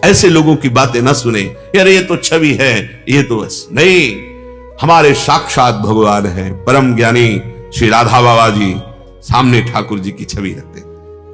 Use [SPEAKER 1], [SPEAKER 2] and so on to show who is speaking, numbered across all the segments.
[SPEAKER 1] ऐसे लोगों की बातें ना सुने, यार ये तो छवि है, ये तो बस नहीं। हमारे साक्षात भगवान है, परम ज्ञानी श्री राधा बाबा जी सामने ठाकुर जी की छवि रखते।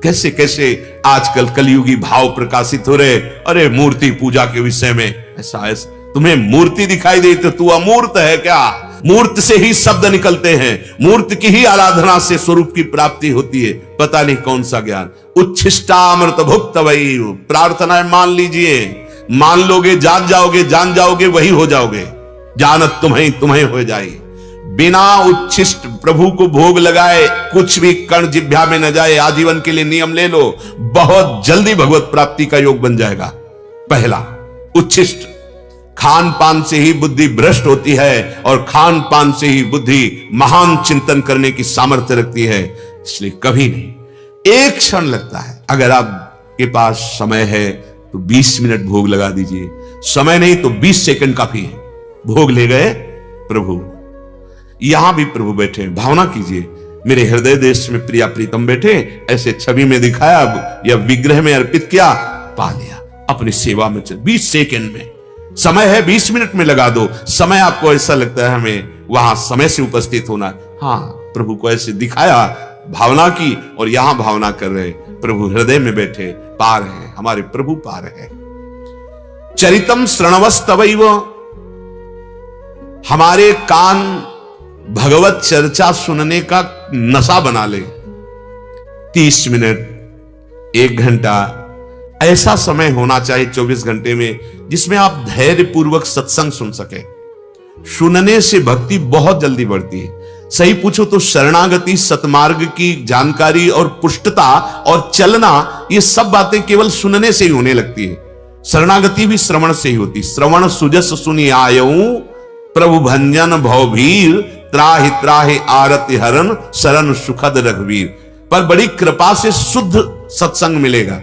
[SPEAKER 1] कैसे कैसे आजकल कलयुगी भाव प्रकाशित हो रहे। अरे मूर्ति पूजा के विषय में ऐसा तुम्हें मूर्ति दिखाई दे तो तू अमूर्त है क्या? मूर्त से ही शब्द निकलते हैं, मूर्त की ही आराधना से स्वरूप की प्राप्ति होती है। पता नहीं कौन सा ज्ञान। उच्छिष्टामृत भुक्त वही प्रार्थना मान लीजिए, मान लोगे जान जाओगे, जान जाओगे वही हो जाओगे, जानत तुम्हें तुम्हें हो जाए। बिना उच्छिष्ट प्रभु को भोग लगाए कुछ भी कण जिह्वा में न जाए। आजीवन के लिए नियम ले लो, बहुत जल्दी भगवत प्राप्ति का योग बन जाएगा। पहला उच्छिष्ट, खान पान से ही बुद्धि भ्रष्ट होती है और खान पान से ही बुद्धि महान चिंतन करने की सामर्थ्य रखती है। इसलिए कभी नहीं, एक क्षण लगता है। अगर आपके पास समय है तो 20 मिनट भोग लगा दीजिए, समय नहीं तो 20 सेकंड काफी है। भोग ले गए प्रभु, यहां भी प्रभु बैठे, भावना कीजिए मेरे हृदय देश में प्रिया प्रीतम बैठे, ऐसे छवि में दिखाया या विग्रह में अर्पित किया, पा लिया अपनी सेवा में। 20 सेकंड में समय है, 20 मिनट में लगा दो। समय आपको ऐसा लगता है हमें वहां समय से उपस्थित होना, हाँ प्रभु को ऐसे दिखाया, भावना की और यहां भावना कर रहे, प्रभु हृदय में बैठे, पार है, हमारे प्रभु पार है। चरितम श्रणवस्तवैव, हमारे कान भगवत चर्चा सुनने का नशा बना ले। 30 मिनट, 1 घंटा, ऐसा समय होना चाहिए 24 घंटे में जिसमें आप धैर्य पूर्वक सत्संग सुन सके। सुनने से भक्ति बहुत जल्दी बढ़ती है। सही पूछो तो शरणागति, सतमार्ग की जानकारी और पुष्टता और चलना, ये सब बातें केवल सुनने से ही होने लगती है। शरणागति भी श्रवण से ही होती। श्रवण सुजस सुनि आयऊ प्रभु भंजन भवभीर, त्राहि त्राहि आरति हरन शरण सुखद रघुवीर। पर बड़ी कृपा से शुद्ध सत्संग मिलेगा।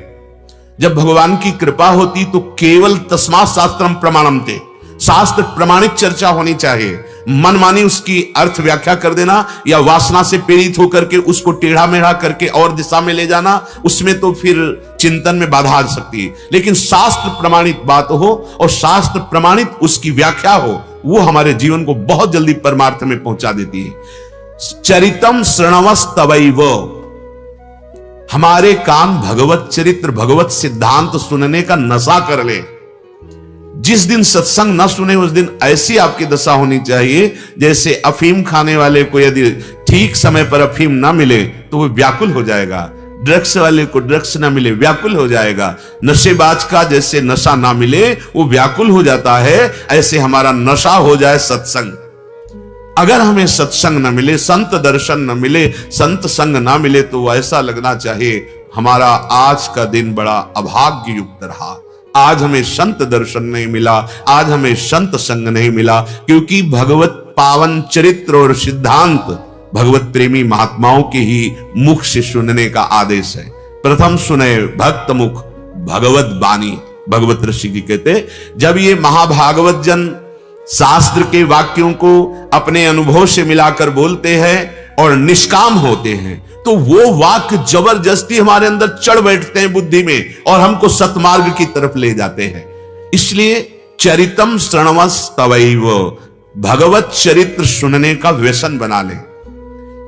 [SPEAKER 1] जब भगवान की कृपा होती तो केवल तस्मात् शास्त्रम प्रमाणम थे, शास्त्र प्रमाणित चर्चा होनी चाहिए। मनमानी उसकी अर्थ व्याख्या कर देना या वासना से प्रेरित होकर के उसको टेढ़ा मेढ़ा करके और दिशा में ले जाना, उसमें तो फिर चिंतन में बाधा आ सकती है। लेकिन शास्त्र प्रमाणित बात हो और शास्त्र प्रमाणित उसकी व्याख्या हो, वो हमारे जीवन को बहुत जल्दी परमार्थ में पहुंचा देती है। चरितम श्रणवस्तवैव, हमारे कान भगवत चरित्र, भगवत सिद्धांत सुनने का नशा कर ले। जिस दिन सत्संग न सुने उस दिन ऐसी आपकी दशा होनी चाहिए जैसे अफीम खाने वाले को यदि ठीक समय पर अफीम ना मिले तो वो व्याकुल हो जाएगा। ड्रग्स वाले को ड्रग्स ना मिले, व्याकुल हो जाएगा। नशेबाज का जैसे नशा ना मिले वो व्याकुल हो जाता है, ऐसे हमारा नशा हो जाए सत्संग। अगर हमें सत्संग न मिले, संत दर्शन न मिले, संत संग ना मिले, तो ऐसा लगना चाहिए हमारा आज का दिन बड़ा अभाग्य युक्त रहा। आज हमें संत दर्शन नहीं मिला, आज हमें संत संग नहीं मिला, क्योंकि भगवत पावन चरित्र और सिद्धांत भगवत प्रेमी महात्माओं के ही मुख से सुनने का आदेश है। प्रथम सुने भक्त मुख भगवत बानी। भगवत ऋषि जी कहते, जब ये महाभागवत जन शास्त्र के वाक्यों को अपने अनुभव से मिलाकर बोलते हैं और निष्काम होते हैं, तो वो वाक्य जबरदस्ती हमारे अंदर चढ़ बैठते हैं बुद्धि में और हमको सतमार्ग की तरफ ले जाते हैं। इसलिए चरितम श्रणवस्तवैव, भगवत चरित्र सुनने का व्यसन बना ले।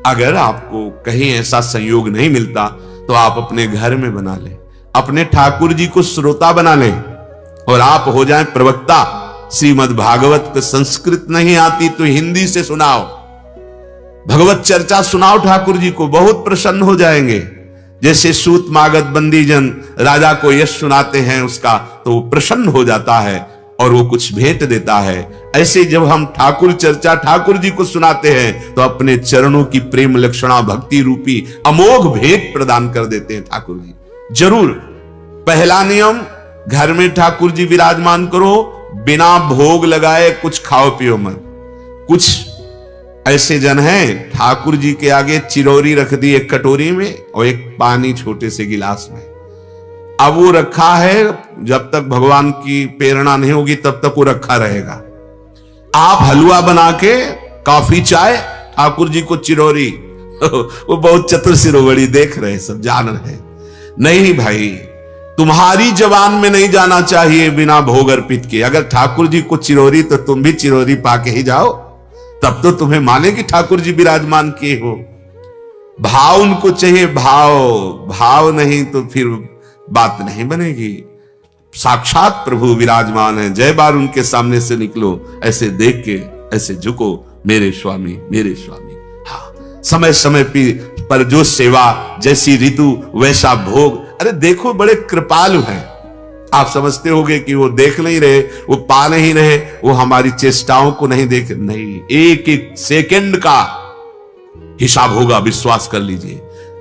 [SPEAKER 1] अगर आपको कहीं ऐसा संयोग नहीं मिलता तो आप अपने घर में बना ले, अपने ठाकुर जी को श्रोता बना ले और आप हो जाएं प्रवक्ता। श्रीमद् भागवत को संस्कृत नहीं आती तो हिंदी से सुनाओ, भगवत चर्चा सुनाओ ठाकुर जी को, बहुत प्रसन्न हो जाएंगे। जैसे सूत मागध बंदी जन राजा को यश सुनाते हैं उसका, तो वो प्रसन्न हो जाता है और वो कुछ भेंट देता है। ऐसे जब हम ठाकुर चर्चा ठाकुर जी को सुनाते हैं तो अपने चरणों की प्रेम लक्षणा भक्ति रूपी अमोघ भेंट प्रदान कर देते हैं ठाकुर जी। जरूर पहला नियम, घर में ठाकुर जी विराजमान करो, बिना भोग लगाए कुछ खाओ पियो मत। कुछ ऐसे जन हैं ठाकुर जी के आगे चिरौरी रख दी एक कटोरी में और एक पानी छोटे से गिलास में। अब वो रखा है, जब तक भगवान की प्रेरणा नहीं होगी तब तक वो रखा रहेगा। आप हलवा बना के कॉफी चाय, ठाकुर जी को चिरौरी वो बहुत चतुर सिरोवड़ी देख रहे, सब जान रहे। नहीं भाई, तुम्हारी जबान में नहीं जाना चाहिए बिना भोग अर्पित के। अगर ठाकुर जी को चिरौरी तो तुम भी चिरौरी पाके ही जाओ, तब तो तुम्हें माने कि ठाकुर जी विराजमान किए हो। भाव उनको चाहिए, भाव नहीं तो फिर बात नहीं बनेगी। साक्षात प्रभु विराजमान है, जय बार उनके सामने से निकलो, ऐसे देख के ऐसे झुको, मेरे स्वामी मेरे स्वामी। हाँ, समय समय पर जो सेवा, जैसी ऋतु वैसा भोग। अरे देखो, बड़े कृपालु हैं। आप समझते होंगे कि वो देख नहीं रहे, वो पा नहीं रहे, वो हमारी चेष्टाओं को नहीं देख, नहीं, एक एक सेकंड का हिसाब होगा, विश्वास कर लीजिए।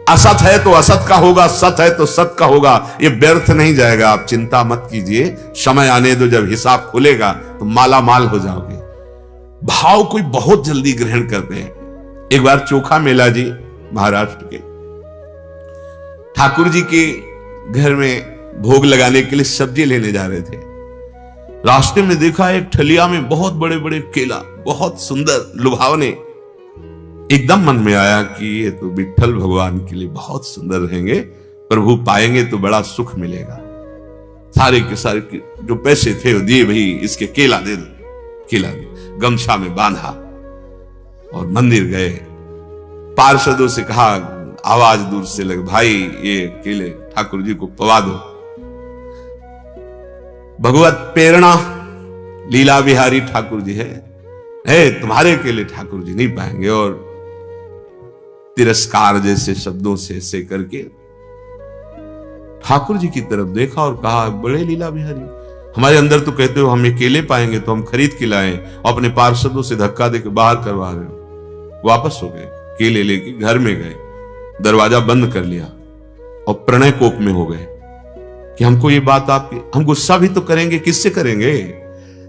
[SPEAKER 1] असत है तो असत का होगा, सत है तो सत का होगा, ये व्यर्थ नहीं जाएगा। आप चिंता मत कीजिए, समय आने दो, जब हिसाब खुलेगा तो माला माल हो जाओगे। भाव कोई बहुत जल्दी ग्रहण करते हैं। एक बार चोखा मेला जी महाराष्ट्र के ठाकुर जी के घर में भोग लगाने के लिए सब्जी लेने जा रहे थे। रास्ते में देखा एक ठलिया में बहुत बड़े बड़े केला, बहुत सुंदर लुभावने। एकदम मन में आया कि ये तो विट्ठल भगवान के लिए बहुत सुंदर रहेंगे, प्रभु पाएंगे तो बड़ा सुख मिलेगा। सारे के सारे जो पैसे थे वो दिए, भाई इसके केला दे दो, केला दे, गमछा में बांधा और मंदिर गए। पार्षदों से कहा, आवाज दूर से लगे, भाई ये केले ठाकुर जी को पवा दो। भगवत प्रेरणा लीला बिहारी ठाकुर जी है, तुम्हारे केले ठाकुर जी नहीं पाएंगे। और तिरस्कार जैसे शब्दों से ऐसे करके ठाकुर जी की तरफ देखा और कहा, बड़े लीला बिहारी, हमारे अंदर तो कहते हो हम ये केले पाएंगे तो हम खरीद के लाए, अपने पार्षदों से धक्का देकर बाहर करवा रहे हो। वापस हो गए, केले लेके घर में गए, दरवाजा बंद कर लिया और प्रणय कोप में हो गए कि हमको ये बात आपकी, हम गुस्सा भी तो करेंगे, किससे करेंगे?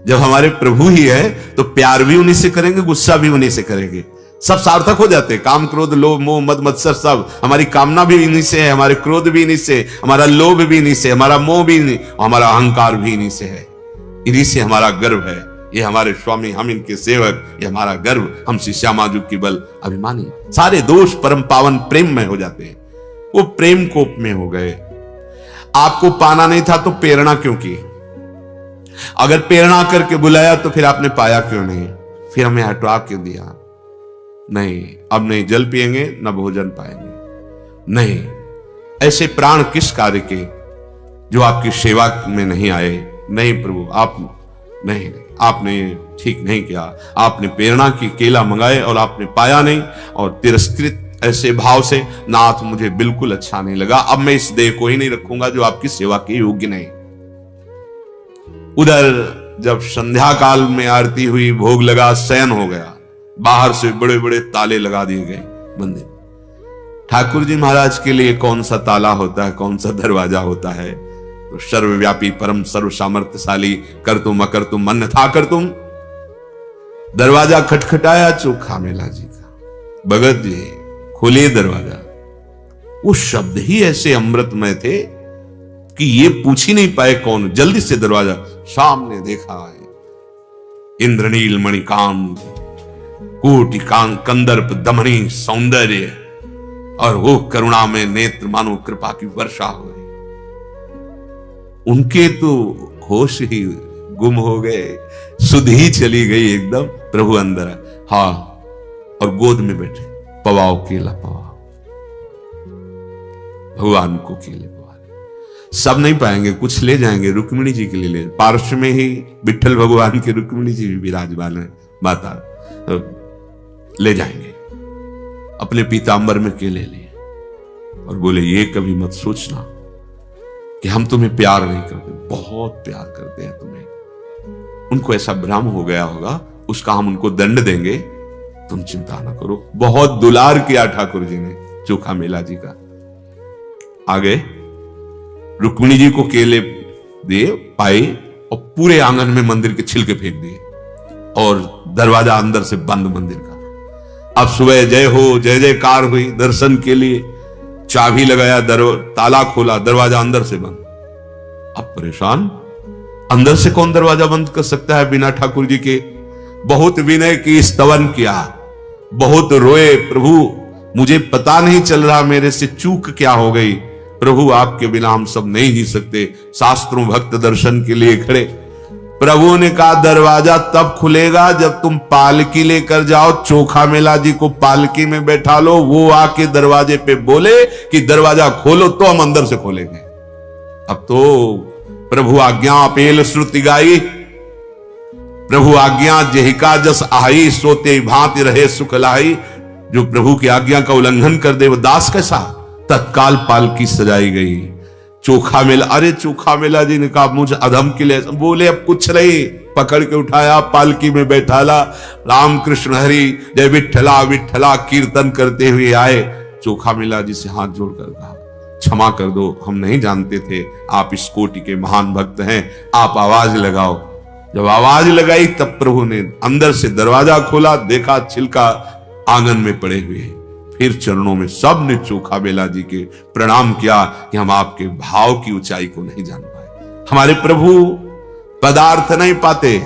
[SPEAKER 1] जब हमारे प्रभु ही है तो प्यार भी उन्हीं से करेंगे, गुस्सा भी उन्हीं से करेंगे, सब सार्थक हो जाते हैं। काम क्रोध लोभ मोह मद मत्सर सब, हमारी कामना भी इन्हीं से है, हमारे क्रोध भी इन्हीं से, हमारा लोभ भी इन्हीं से, हमारा मोह भी इन्हीं, हमारा अहंकार भी इन्हीं से है। इन्हीं से हमारा गर्व है। ये हमारे स्वामी, हम इनके सेवक, ये हमारा गर्व, हम श्री श्यामाजू की बल अभिमानी। सारे दोष परम पावन प्रेम में हो जाते हैं। वो प्रेम कोप में हो गए। आपको पाना नहीं था तो प्रेरणा क्यों की? अगर प्रेरणा करके बुलाया तो फिर आपने पाया क्यों नहीं? फिर हमें हटवा क्यों दिया? नहीं, अब नहीं जल पिएंगे न भोजन पाएंगे। नहीं, ऐसे प्राण किस कार्य के जो आपकी सेवा में नहीं आए? नहीं प्रभु, आप नहीं, आपने ठीक नहीं किया। आपने प्रेरणा की, केला मंगाए और आपने पाया नहीं, और तिरस्कृत ऐसे भाव से, नाथ मुझे बिल्कुल अच्छा नहीं लगा, अब मैं इस देह को ही नहीं रखूंगा जो आपकी सेवा के योग्य नहीं। उधर जब संध्या काल में आरती हुई, भोग लगा, शयन हो गया, बाहर से बड़े बड़े ताले लगा दिए गए मंदिर। ठाकुर जी महाराज के लिए कौन सा ताला होता है, कौन सा दरवाजा होता है? तो सर्वव्यापी परम सर्व सामर्थ्यशाली कर तुम अकर तुम मन था कर तुम। दरवाजा खटखटाया चोखा मेला जी का, भगत जी खोलिए दरवाजा। वो शब्द ही ऐसे अमृतमय थे कि ये पूछ ही नहीं पाए कौन। जल्दी से दरवाजा, सामने देखा है इंद्रनील मणिकांत कोटि कंदर्प दमनी सौंदर्य, और वो करुणा में नेत्र मानो कृपा की वर्षा हो गई। उनके तो होश ही गुम हो गए, सुध ही चली गई एकदम। प्रभु अंदर है, हाँ, और गोद में बैठे, पवाओ केला पवाओ, भगवान को केले पवा। सब नहीं पाएंगे, कुछ ले जाएंगे, रुक्मिणी जी के लिए ले। पार्श्व में ही विट्ठल भगवान के रुक्मिणी जी भी विराजमान है, माता, तो ले जाएंगे। अपने पीतांबर में केले लिए और बोले, ये कभी मत सोचना कि हम तुम्हें प्यार नहीं करते, बहुत प्यार करते हैं तुम्हें। उनको ऐसा भ्रम हो गया होगा, उसका हम उनको दंड देंगे, तुम चिंता ना करो। बहुत दुलार किया ठाकुर जी ने चोखा मेला जी का। आगे रुक्मिणी जी को केले दिए, पाए, और पूरे आंगन में मंदिर के छिलके फेंक दिए और दरवाजा अंदर से बंद मंदिर का। अब सुबह जय हो, जय जयकार हुई दर्शन के लिए, चाबी लगाया, ताला खोला, दरवाजा अंदर से बंद। अब परेशान, अंदर से कौन दरवाजा बंद कर सकता है बिना ठाकुर जी के? बहुत विनय की, स्तवन किया, बहुत रोए, प्रभु मुझे पता नहीं चल रहा मेरे से चूक क्या हो गई, प्रभु आपके बिना हम सब नहीं जी सकते। शास्त्रों भक्त दर्शन के लिए खड़े। प्रभु ने कहा दरवाजा तब खुलेगा जब तुम पालकी लेकर जाओ, चोखा मेला जी को पालकी में बैठा लो, वो आके दरवाजे पे बोले कि दरवाजा खोलो तो हम अंदर से खोलेंगे। अब तो प्रभु आज्ञा पेल श्रुति गाई, प्रभु आज्ञा जेहिका जस आई, सोते भांति रहे सुख लाई। जो प्रभु की आज्ञा का उल्लंघन कर दे वो दास कैसा। तत्काल पालकी सजाई गई। चोखा मेला, अरे चोखा मेला जी ने कहा मुझे अधम के लिए बोले, अब कुछ नहीं, पकड़ के उठाया, पालकी में बैठाला, राम कृष्ण हरि जय विठला विठला कीर्तन करते हुए आए। चोखा मेला जी से हाथ जोड़कर कहा क्षमा कर दो, हम नहीं जानते थे आप इस कोटि के महान भक्त हैं, आप आवाज लगाओ। जब आवाज लगाई तब प्रभु ने अंदर से दरवाजा खोला, देखा छिलका आंगन में पड़े हुए हैं। फिर चरणों में सब ने चोखा बेला जी के प्रणाम किया कि हम आपके भाव की ऊंचाई को नहीं जान पाए। हमारे प्रभु पदार्थ नहीं पाते,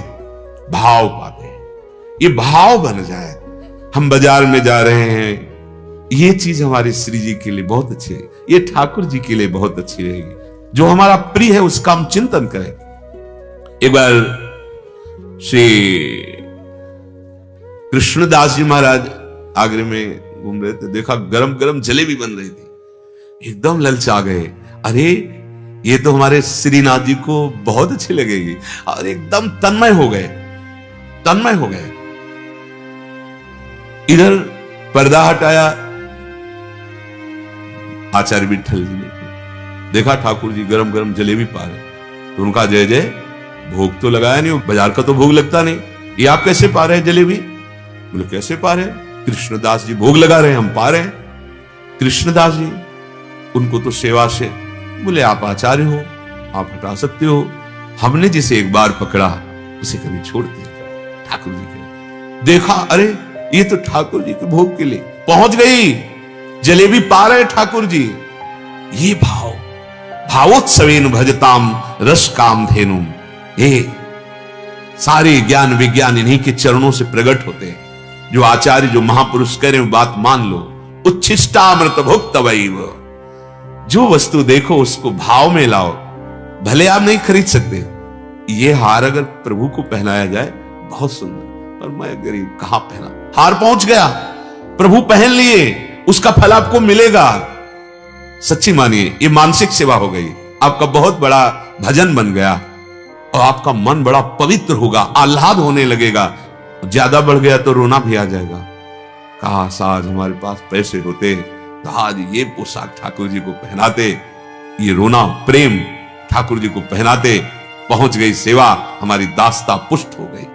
[SPEAKER 1] भाव पाते। ये भाव बन जाए। हम बाजार में जा रहे हैं, ये चीज हमारे श्री जी के लिए बहुत अच्छी है, ये ठाकुर जी के लिए बहुत अच्छी रहेगी। जो हमारा प्रिय है उसका हम चिंतन करें। एक बार श्री कृष्णदास जी महाराज आगरे में घूम रहे थे, देखा गरम गरम जलेबी बन रही थी, एकदम ललचा गए। अरे ये तो हमारे श्रीनाथ जी को बहुत अच्छी लगेगी, और एकदम तन्मय हो गए, तन्मय हो गए। इधर पर्दा हटाया, आचार्य विठल जी ने देखा ठाकुर जी गरम गरम जलेबी पा रहे, तो उनका जय जय, भोग तो लगाया नहीं, बाजार का तो भोग लगता नहीं, ये आप कैसे पा रहे हैं जलेबी? बोले कैसे पा रहे हैं? कृष्णदास जी भोग लगा रहे हैं, हम पा रहे हैं। कृष्णदास जी उनको तो सेवा से, बोले आप आचार्य हो, आप हटा सकते हो, हमने जिसे एक बार पकड़ा उसे कभी छोड़ते हैं। ठाकुर जी के देखा, अरे ये तो ठाकुर जी के भोग के लिए पहुंच गई, जलेबी पा रहे ठाकुर जी। ये भाव, भावोत्सवेन भजताम रस काम धेनुम, ये सारे ज्ञान विज्ञान इन्हीं के चरणों से प्रकट होते हैं। जो आचार्य, जो महापुरुष कह रहे हैं बात मान लो। उच्छिष्टामृत भुक्त वैव, जो वस्तु देखो उसको भाव में लाओ, भले आप नहीं खरीद सकते। ये हार अगर प्रभु को पहनाया जाए बहुत सुंदर, पर मैं गरीब कहां पहना। हार पहुंच गया, प्रभु पहन लिए, उसका फल आपको मिलेगा। सच्ची मानिए ये मानसिक सेवा हो गई, आपका बहुत बड़ा भजन बन गया, और आपका मन बड़ा पवित्र होगा, आह्लाद होने लगेगा। ज्यादा बढ़ गया तो रोना भी आ जाएगा। काश आज हमारे पास पैसे होते तो आज ये पोशाक ठाकुर जी को पहनाते, ये रोना प्रेम ठाकुर जी को पहनाते। पहुंच गई सेवा, हमारी दास्ता पुष्ट हो गई।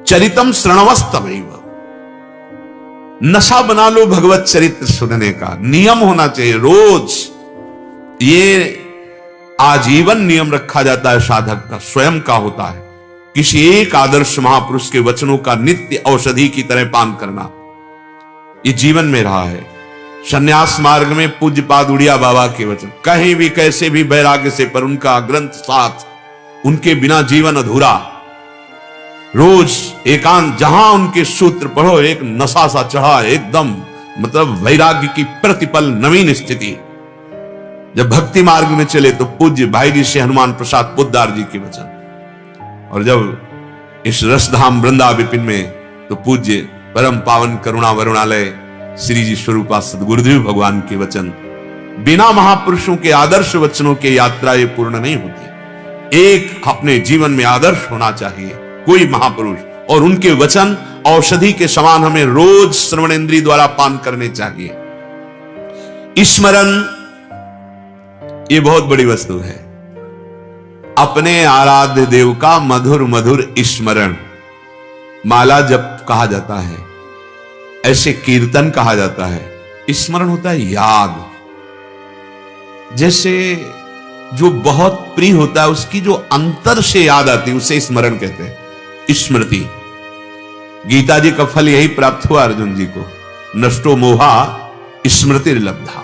[SPEAKER 1] चरितम श्रणवस्तमैव, नशा बना लो भगवत चरित्र सुनने का, नियम होना चाहिए रोज। ये आजीवन नियम रखा जाता है, साधक का स्वयं का होता है। किसी एक आदर्श महापुरुष के वचनों का नित्य औषधि की तरह पान करना, ये जीवन में रहा है। संन्यास मार्ग में पूज्यपाद उड़िया बाबा के वचन, कहीं भी कैसे भी वैराग्य से, पर उनका ग्रंथ साथ, उनके बिना जीवन अधूरा। रोज एकांत, जहां उनके सूत्र पढ़ो, एक नशा सा चढ़ा, एकदम मतलब वैराग्य की प्रतिपल नवीन स्थिति। जब भक्ति मार्ग में चले तो पूज्य भाई जी से हनुमान प्रसाद पोद्दार जी के वचन, और जब इस रसधाम वृंदा विपिन में तो पूज्य परम पावन करुणा वरुणालय श्री जी स्वरूपा सदगुरुदेव भगवान के वचन। बिना महापुरुषों के आदर्श वचनों के यात्रा ये पूर्ण नहीं होती। एक अपने जीवन में आदर्श होना चाहिए कोई महापुरुष, और उनके वचन औषधि के समान हमें रोज श्रवणेंद्रिय द्वारा पान करने चाहिए। स्मरण ये बहुत बड़ी वस्तु है। अपने आराध्य देव का मधुर मधुर स्मरण, माला जप कहा जाता है, ऐसे कीर्तन कहा जाता है। स्मरण होता है याद। जैसे जो बहुत प्रिय होता है उसकी जो अंतर से याद आती है उसे स्मरण कहते हैं, स्मृति। गीता जी का फल यही प्राप्त हुआ अर्जुन जी को, नष्टो मोहा स्मृति लब्धा।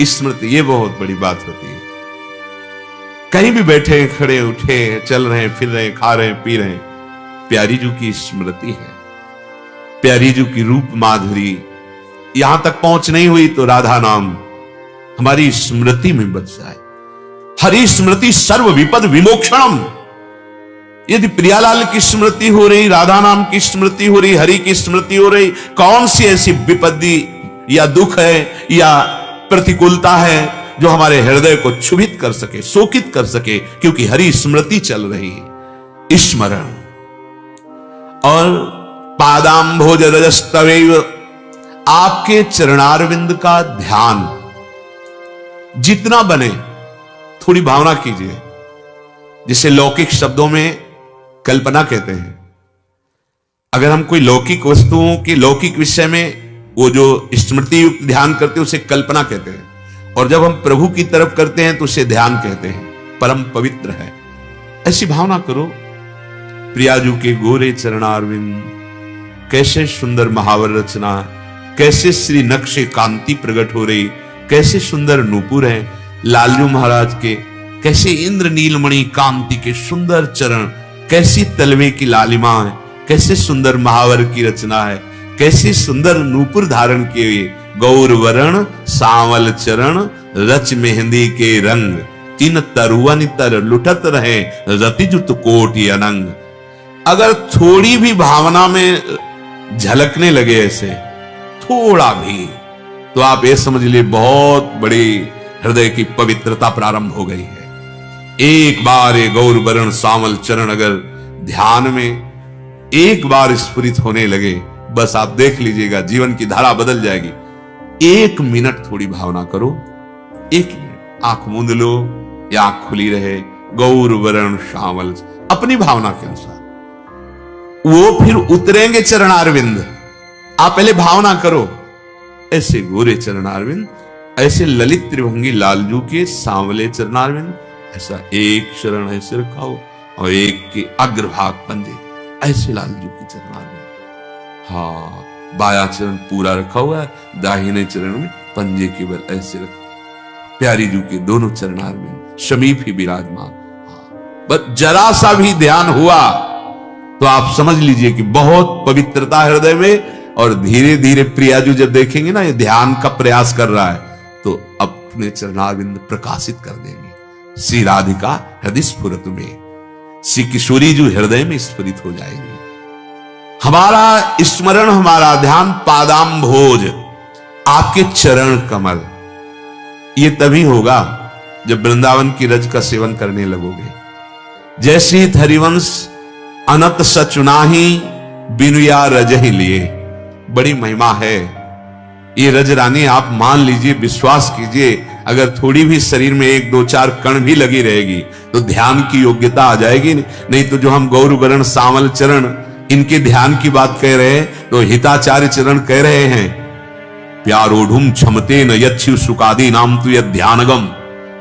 [SPEAKER 1] स्मृति ये बहुत बड़ी बात होती है। कहीं भी बैठे, खड़े, उठे, चल रहे, फिर रहे, खा रहे, पी रहे, प्यारी जी की स्मृति है। प्यारी जी की रूप माधुरी, यहां तक पहुंच नहीं हुई तो राधा नाम, हमारी स्मृति में बच जाए। हरि स्मृति सर्व विपद विमोक्षणम। यदि प्रियालाल की स्मृति हो रही, राधा नाम की स्मृति हो रही, हरि की स्मृति हो रही, कौन सी ऐसी विपत्ति या दुख है या प्रतिकूलता है जो हमारे हृदय को क्षुभित कर सके, शोकित कर सके, क्योंकि हरि स्मृति चल रही है, स्मरण। और पादाम्भोज रजस्तवैव, आपके चरणारविंद का ध्यान जितना बने थोड़ी भावना कीजिए, जिसे लौकिक शब्दों में कल्पना कहते हैं। अगर हम कोई लौकिक वस्तुओं की लौकिक विषय में वो जो स्मृति युक्त ध्यान करते हैं उसे कल्पना कहते हैं, और जब हम प्रभु की तरफ करते हैं तो उसे ध्यान कहते हैं, परम पवित्र है। ऐसी भावना करो, प्रियाजू के गोरे चरणारविंद, कैसे सुंदर महावर रचना, कैसे श्री नक्शे कांति प्रकट हो रही, कैसे सुंदर नूपुर है लालजू महाराज के, कैसे इंद्र नीलमणि कांति के सुंदर चरण, कैसी तलवे की लालिमा है, कैसे सुंदर महावर की रचना है, कैसे सुंदर नूपुर धारण किए, गौर वरण सांवल चरण, रच मेहंदी के रंग, तीन तरुवन तर लुटत रहे, रतिजुत कोटि अनंग। अगर थोड़ी भी भावना में झलकने लगे ऐसे थोड़ा भी, तो आप ये समझ लिए बहुत बड़ी हृदय की पवित्रता प्रारंभ हो गई है। एक बार ये गौर वरण सांवल चरण अगर ध्यान में एक बार स्फुरित होने लगे, बस आप देख लीजिएगा जीवन की धारा बदल जाएगी। 1 मिनट थोड़ी भावना करो, 1 मिनट आंख मूंद लो या आंख खुली रहे, गौर वरण सांवल, अपनी भावना के अनुसार वो फिर उतरेंगे चरणारविंद। आप पहले भावना करो, ऐसे गोरे चरणारविंद, ऐसे ललित त्रिभंगी लालजू के सांवले चरणारविंद, ऐसा एक चरण ऐसे रखा हो और एक के अग्रभाग पंजे ऐसे लालजू के चरणारविंद। हाँ, बाया चरण पूरा रखा हुआ है, दाहिने चरण में पंजे केवल ऐसे रखा, प्यारी जू के दोनों चरणारविंद समीप ही विराजमान। बस जरा सा भी ध्यान हुआ तो आप समझ लीजिए कि बहुत पवित्रता हृदय में, और धीरे धीरे प्रियाजू जब देखेंगे ना ये ध्यान का प्रयास कर रहा है, तो अपने चरणारविंद प्रकाशित कर देंगे। श्री राधिका हृदय स्फुरत में, श्री किशोरी जो हृदय में स्फुरित हो जाएंगे। हमारा स्मरण, हमारा ध्यान पादाम्भोज, आपके चरण कमल, ये तभी होगा जब वृंदावन की रज का सेवन करने लगोगे। जैसे ही हरिवंश अनत सचुनाही बिनुया रज ही लिए, बड़ी महिमा है ये रज रानी। आप मान लीजिए, विश्वास कीजिए, अगर थोड़ी भी शरीर में 1 2 4 कण भी लगी रहेगी तो ध्यान की योग्यता आ जाएगी। नहीं तो जो हम गौर वरण सांवल चरण इनके ध्यान की बात कह रहे हैं, तो हिताचार्य चरण कह रहे हैं, प्यारोढ़ुम क्षमते न यच्छु सुकादि नाम तु यद ध्यानगम।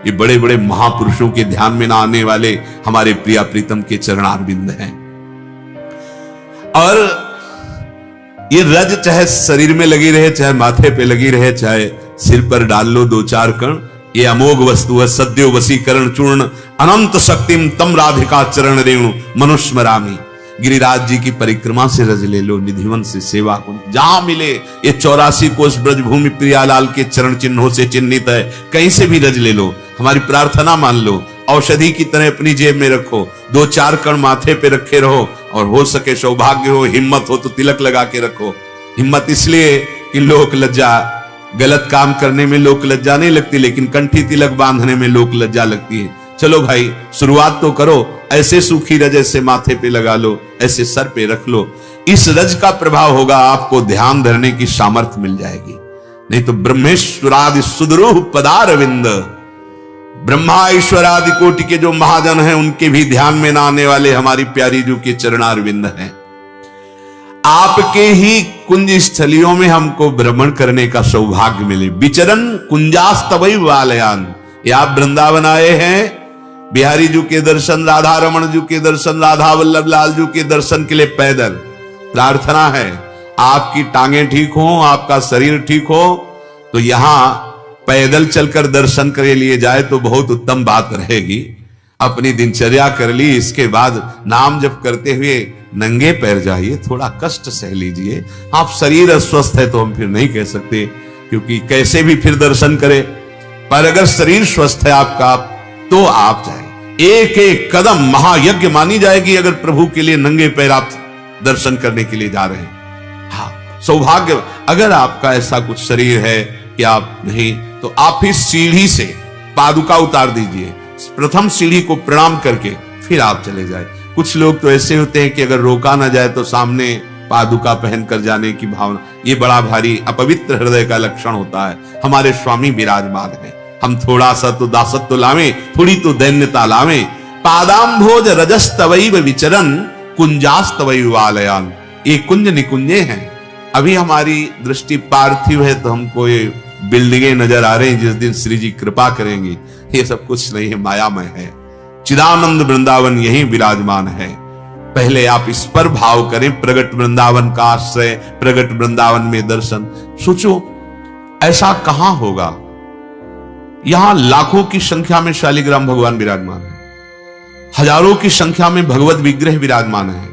[SPEAKER 1] ये बड़े बड़े महापुरुषों के ध्यान में ना आने वाले हमारे प्रिया प्रीतम के चरणारविंद हैं। और ये रज चाहे शरीर में लगी रहे, चाहे माथे पे लगी रहे, चाहे सिर पर डाल लो 2 4 कण, ये अमोघ वस्तु है। सद्यो वसीकरण चूर्ण अनंत शक्तिम तम राधिका चरण रेणु मनुष्मरामी। गिरिराज जी की परिक्रमा से रज ले लो, निधिवन से सेवा को जहां मिले, ये 84 कोस ब्रजभूमि प्रियालाल के चरण चिन्हों से चिन्हित है, कहीं से भी रज ले लो। हमारी प्रार्थना मान लो, औषधि की तरह अपनी जेब में रखो, 2 4 कण माथे पे रखे रहो, और हो सके सौभाग्य हो, हिम्मत हो तो तिलक लगा के रखो। हिम्मत इसलिए कि लोक लज्जा, गलत काम करने में लोक लज्जा नहीं लगती, लेकिन कंठी तिलक बांधने में लोक लज्जा लगती है। चलो भाई, शुरुआत तो करो, ऐसे सूखी रज ऐसे माथे पे लगा लो, ऐसे सर पे रख लो। इस रज का प्रभाव होगा, आपको ध्यान धरने की सामर्थ्य मिल जाएगी। नहीं तो ब्रह्मेश्वरादि सुदरूह पदारविंद, ब्रह्मा ईश्वरादि कोटि के जो महाजन हैं उनके भी ध्यान में ना आने वाले हमारी प्यारी जू के चरणारविंद हैं। आपके ही कुंज स्थलियों में हमको भ्रमण करने का सौभाग्य मिले। विचरण कुंजास्तवै वालयान, ये आप वृंदावन आए हैं, बिहारी जू के दर्शन, राधा रमण जू के दर्शन, राधा वल्लभ लाल जू के दर्शन के लिए पैदल प्रार्थना है। आपकी टांगें ठीक हो, आपका शरीर ठीक हो, तो यहां पैदल चलकर दर्शन के लिए जाए तो बहुत उत्तम बात रहेगी। अपनी दिनचर्या कर ली, इसके बाद नाम जप करते हुए नंगे पैर जाइए, थोड़ा कष्ट सह लीजिए। आप शरीर अस्वस्थ है तो हम फिर नहीं कह सकते, क्योंकि कैसे भी फिर दर्शन करें। पर अगर शरीर स्वस्थ है आपका तो आप जाए। एक एक कदम महायज्ञ मानी जाएगी अगर प्रभु के लिए नंगे पैर आप दर्शन करने के लिए जा रहे हैं। हाँ, सौभाग्य। अगर आपका ऐसा कुछ शरीर है कि आप नहीं, तो आप इस सीढ़ी से पादुका उतार दीजिए, प्रथम सीढ़ी को प्रणाम करके फिर आप चले जाए। कुछ लोग तो ऐसे होते हैं कि अगर रोका ना जाए तो सामने पादुका पहनकर जाने की भावना, ये बड़ा भारी अपवित्र हृदय का लक्षण होता है। हमारे स्वामी विराजमान है, हम थोड़ा सा तो दासत्व लावे, थोड़ी तो दैन्यता लावे। पादाम्भोज रजस्तवैव विचरन कुंजास्तवैव वालयान। ये कुंज निकुंजे हैं। अभी हमारी दृष्टि पार्थिव है तो हमको ये बिल्डिंगें नजर आ रही हैं, जिस दिन श्री जी कृपा करेंगे ये सब कुछ नहीं है, मायामय है। चिदानंद वृंदावन यही विराजमान है। पहले आप इस पर भाव करें, प्रगट वृंदावन का आश्रय, प्रगट वृंदावन में दर्शन। सोचो ऐसा कहां होगा। यहां लाखों की संख्या में शालिग्राम भगवान विराजमान है, हजारों की संख्या में भगवत विग्रह विराजमान है,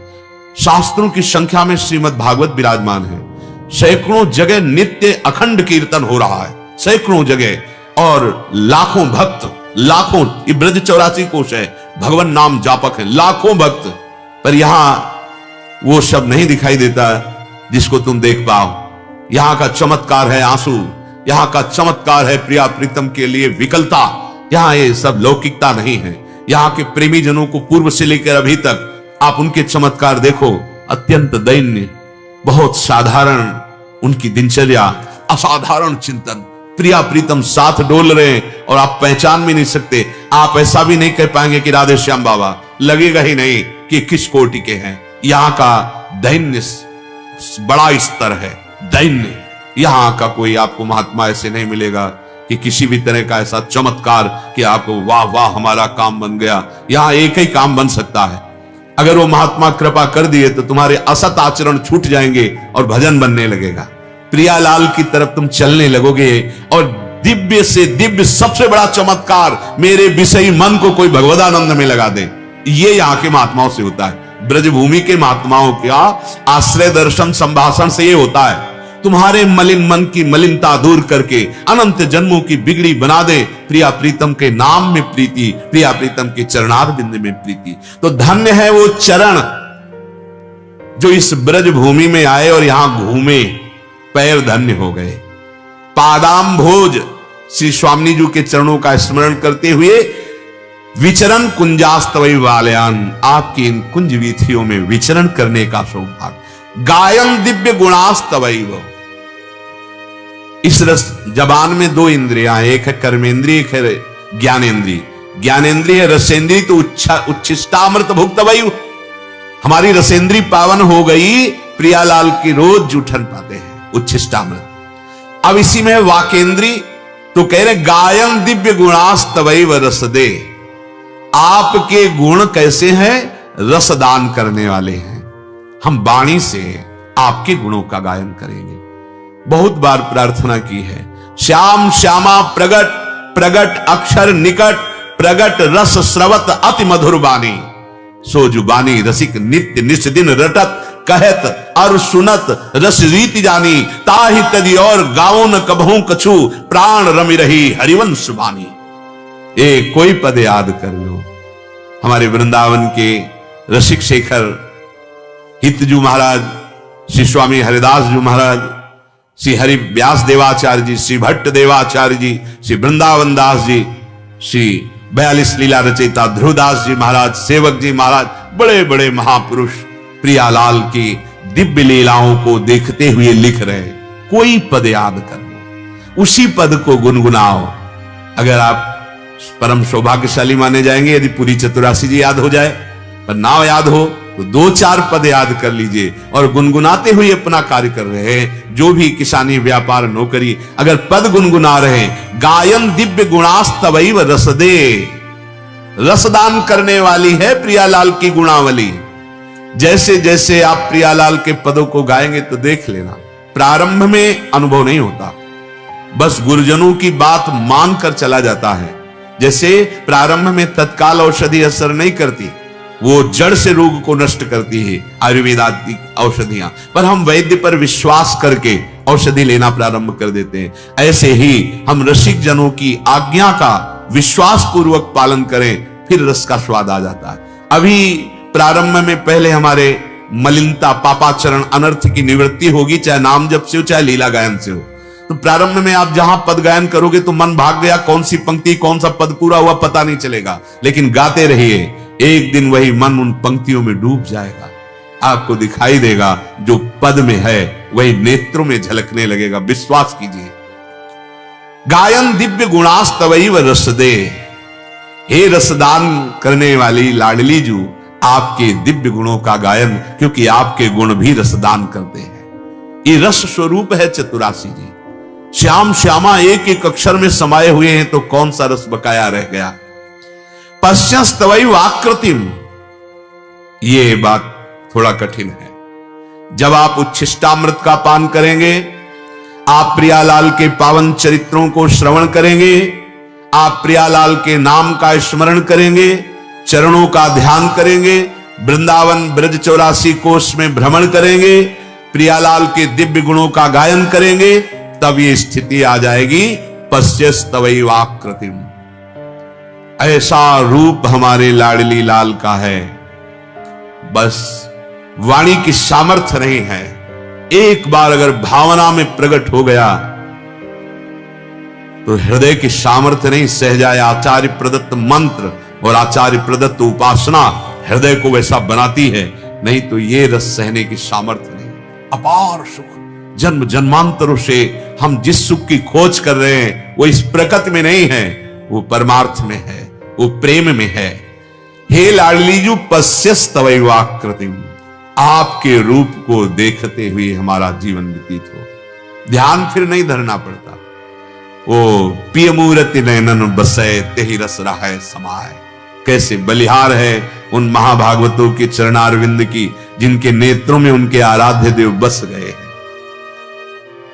[SPEAKER 1] शास्त्रों की संख्या में श्रीमद् भागवत विराजमान है। सैकड़ों जगह नित्य अखंड कीर्तन हो रहा है, सैकड़ों जगह, और लाखों भक्त, लाखों, ये ब्रज 84 कोश है, भगवान नाम जापक है, लाखों भक्त। पर यहां वो सब नहीं दिखाई देता जिसको तुम देख पाओ। यहां का चमत्कार है आंसू, यहां का चमत्कार है प्रिया प्रीतम के लिए विकलता। यहां ये सब लौकिकता नहीं है। यहां के प्रेमी जनों को पूर्व से लेकर अभी तक आप उनके चमत्कार देखो, अत्यंत दैन्य, बहुत साधारण उनकी दिनचर्या, असाधारण चिंतन। प्रिया प्रीतम साथ डोल रहे हैं और आप पहचान भी नहीं सकते। आप ऐसा भी नहीं कह पाएंगे कि राधे श्याम बाबा, लगेगा ही नहीं कि किस कोटि के हैं। यहां का दैन्य बड़ा स्तर है, दैन्य। यहां का कोई आपको महात्मा ऐसे नहीं मिलेगा कि किसी भी तरह का ऐसा चमत्कार कि आपको वाह वाह हमारा काम बन गया। यहां एक ही काम बन सकता है, अगर वो महात्मा कृपा कर दिए तो तुम्हारे असत आचरण छूट जाएंगे और भजन बनने लगेगा। प्रियालाल की तरफ तुम चलने लगोगे और दिव्य से दिव्य सबसे बड़ा चमत्कार, मेरे विषयी मन को कोई भगवदानंद में लगा दे। ये यहाँ के महात्माओं से होता है। ब्रजभूमि के महात्माओं का आश्रय दर्शन संभाषण से ये होता है, तुम्हारे मलिन मन की मलिनता दूर करके अनंत जन्मों की बिगड़ी बना दे। प्रिया प्रीतम के नाम में प्रीति, प्रिया प्रीतम के चरणार बिंद में प्रीति। तो धन्य है वो चरण जो इस ब्रज भूमि में आए और यहां घूमे, पैर धन्य हो गए। पादाम्भोज श्री स्वामी जी के चरणों का स्मरण करते हुए विचरण कुंजास्तवैव वालयान, आपकी इन कुंज वीथियों में विचरण करने का सौभाग्य। गायन दिव्य गुणास्तवैव। इस रस जबान में दो इंद्रियां, एक है कर्मेंद्रिय, एक है ज्ञानेन्द्रिय। ज्ञानेन्द्रिय है रसेंद्रिय, तो उच्छिष्टामृत भुक्तवैव। हमारी रसेंद्रिय पावन हो गई, प्रियालाल की रोज जूठन पाते हैं उच्छिष्टामृत। अब इसी में वाकेंद्री, तो कह रहे गायन दिव्य गुणास्तवैव रसदे। आपके गुण कैसे हैं? रसदान करने वाले हैं। हम वाणी से आपके गुणों का गायन करेंगे। बहुत बार प्रार्थना की है, श्याम श्यामा प्रगट, प्रगट अक्षर निकट, प्रगट रस स्रवत अति मधुर बानी। सो जुबानी रसिक नित्य निस दिन रटत, कहत और सुनत रस रीति जानी। ताहि तदि और गाओ न कबहू कछु, प्राण रमि रही हरिवंश बानी। एक कोई पद याद कर लो। हमारे वृंदावन के रसिक शेखर हितजू महाराज, श्री स्वामी हरिदास जी महाराज, श्री हरि व्यास देवाचार्य जी, श्री भट्ट देवाचार्य जी, श्री वृंदावन दास जी, श्री 42 लीला रचयिता ध्रुवदास जी महाराज, सेवक जी महाराज, बड़े बड़े महापुरुष प्रियालाल की दिव्य लीलाओं को देखते हुए लिख रहे। कोई पद याद कर लो, उसी पद को गुनगुनाओ। अगर आप परम सौभाग्यशाली माने जाएंगे यदि पूरी चतुरासी जी याद हो जाए, पर नाम याद हो तो 2-4 पद याद कर लीजिए और गुनगुनाते हुए अपना कार्य कर रहे हैं। जो भी किसानी व्यापार नौकरी, अगर पद गुनगुना रहे, गायन दिव्य गुणास्तवैव रसदे। रसदान करने वाली है प्रियालाल की गुणावली। जैसे जैसे आप प्रियालाल के पदों को गाएंगे तो देख लेना, प्रारंभ में अनुभव नहीं होता, बस गुरुजनों की बात मानकर चला जाता है। जैसे प्रारंभ में तत्काल औषधि असर नहीं करती, वो जड़ से रोग को नष्ट करती है आयुर्वेदात्मक औषधियां, पर हम वैद्य पर विश्वास करके औषधि लेना प्रारंभ कर देते हैं। ऐसे ही हम रसिक जनों की आज्ञा का विश्वास पूर्वक पालन करें, फिर रस का स्वाद आ जाता है। अभी प्रारंभ में पहले हमारे मलिनता, पापाचरण, अनर्थ की निवृत्ति होगी, चाहे नाम जप से हो चाहे लीला गायन से हो। तो प्रारंभ में आप जहां पद गायन करोगे तो मन भाग गया, कौन सी पंक्ति कौन सा पद पूरा हुआ पता नहीं चलेगा, लेकिन गाते रहिए, एक दिन वही मन उन पंक्तियों में डूब जाएगा। आपको दिखाई देगा जो पद में है वही नेत्रों में झलकने लगेगा। विश्वास कीजिए। गायन दिव्य गुणास्तवई व रसदे, हे रसदान करने वाली लाडली जू, आपके दिव्य गुणों का गायन, क्योंकि आपके गुण भी रसदान करते हैं। ये रस स्वरूप है चतुरासी जी। श्याम श्यामा एक एक अक्षर में समाये हुए हैं, तो कौन सा रस बकाया रह गया। पश्यस्तवैव आकृतिम, ये बात थोड़ा कठिन है। जब आप उच्छिष्टामृत का पान करेंगे, आप प्रियालाल के पावन चरित्रों को श्रवण करेंगे, आप प्रियालाल के नाम का स्मरण करेंगे, चरणों का ध्यान करेंगे, वृंदावन ब्रज 84 कोष में भ्रमण करेंगे, प्रियालाल के दिव्य गुणों का गायन करेंगे, तब ये स्थिति आ जाएगी पश्यस्तवैव आकृतिम। ऐसा रूप हमारे लाडली लाल का है, बस वाणी की सामर्थ्य नहीं है। एक बार अगर भावना में प्रकट हो गया तो हृदय की सामर्थ्य नहीं सह जाए। आचार्य प्रदत्त मंत्र और आचार्य प्रदत्त उपासना हृदय को वैसा बनाती है, नहीं तो ये रस सहने की सामर्थ्य नहीं। अपार सुख, जन्म जन्मांतरों से हम जिस सुख की खोज कर रहे हैं वो इस प्रकृति में नहीं है, वो परमार्थ में है, वो प्रेम में है। हे लाडलीजू पश्यस्तवैव आकृतिम, आपके रूप को देखते हुए हमारा जीवन व्यतीत हो। ध्यान फिर नहीं धरना पड़ता। ओ पिय मूर्ति नयनन बसय तेहि रस रहाय समाय, कैसे बलिहार है उन महाभागवतों के चरणारविंद की, जिनके नेत्रों में उनके आराध्य देव बस गए हैं।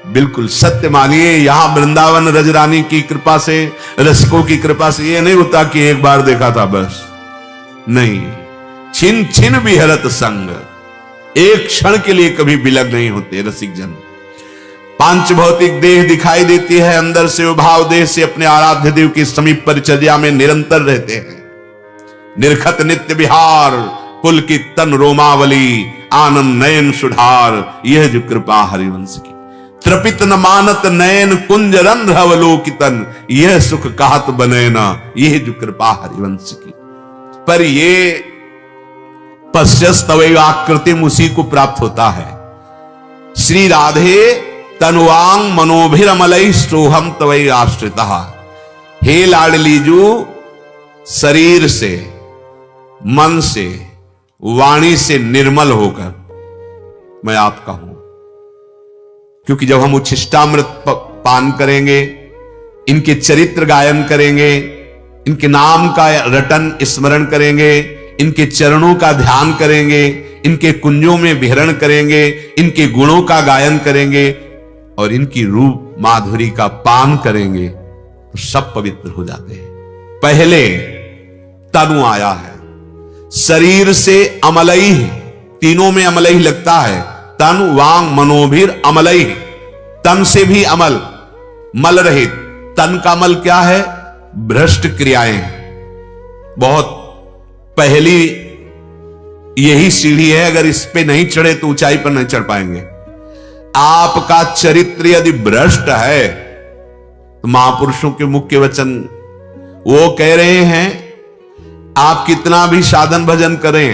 [SPEAKER 1] बिल्कुल सत्य मानिए, यहां वृंदावन रजरानी की कृपा से, रसिकों की कृपा से ये नहीं होता कि एक बार देखा था बस, नहीं। छिन छिन विहरत संग, एक क्षण के लिए कभी विलग नहीं होते रसिक जन। पांच भौतिक देह दिखाई देती है, अंदर से वो भाव देह से अपने आराध्य देव की समीप परिचर्या में निरंतर रहते हैं। निर्खत नित्य विहार, पुलकित तन रोमावली, आनंद नयन सुधार, यह जो कृपा हरिवंश की। त्रपित न मानत नयन कुंज रंध्र अवलोकितन, यह सुख कहत बने न, यह जो कृपा हरिवंश की। पर ये पश्यस्तवैव आकृतिम उसी को प्राप्त होता है। श्री राधे तनुवांग मनोभिरमलैः सोहम तवै आश्रितः, हे लाडलीजू शरीर से, मन से, वाणी से निर्मल होकर मैं आपका हूं। क्योंकि जब हम उच्छिष्टामृत पान करेंगे, इनके चरित्र गायन करेंगे, इनके नाम का रटन स्मरण करेंगे, इनके चरणों का ध्यान करेंगे, इनके कुंजों में विहरण करेंगे, इनके गुणों का गायन करेंगे और इनकी रूप माधुरी का पान करेंगे, तो सब पवित्र हो जाते हैं। पहले तनु आया है, शरीर से अमलई, तीनों में अमलई लगता है, तन वांग मनोभिर अमलई, तन से भी अमल, मल रहित। तन का मल क्या है? भ्रष्ट क्रियाएं। बहुत पहली यही सीढ़ी है, अगर इस पे नहीं चढ़े तो ऊंचाई पर नहीं चढ़ पाएंगे। आपका चरित्र यदि भ्रष्ट है तो महापुरुषों के मुख्य वचन वो कह रहे हैं, आप कितना भी साधन भजन करें,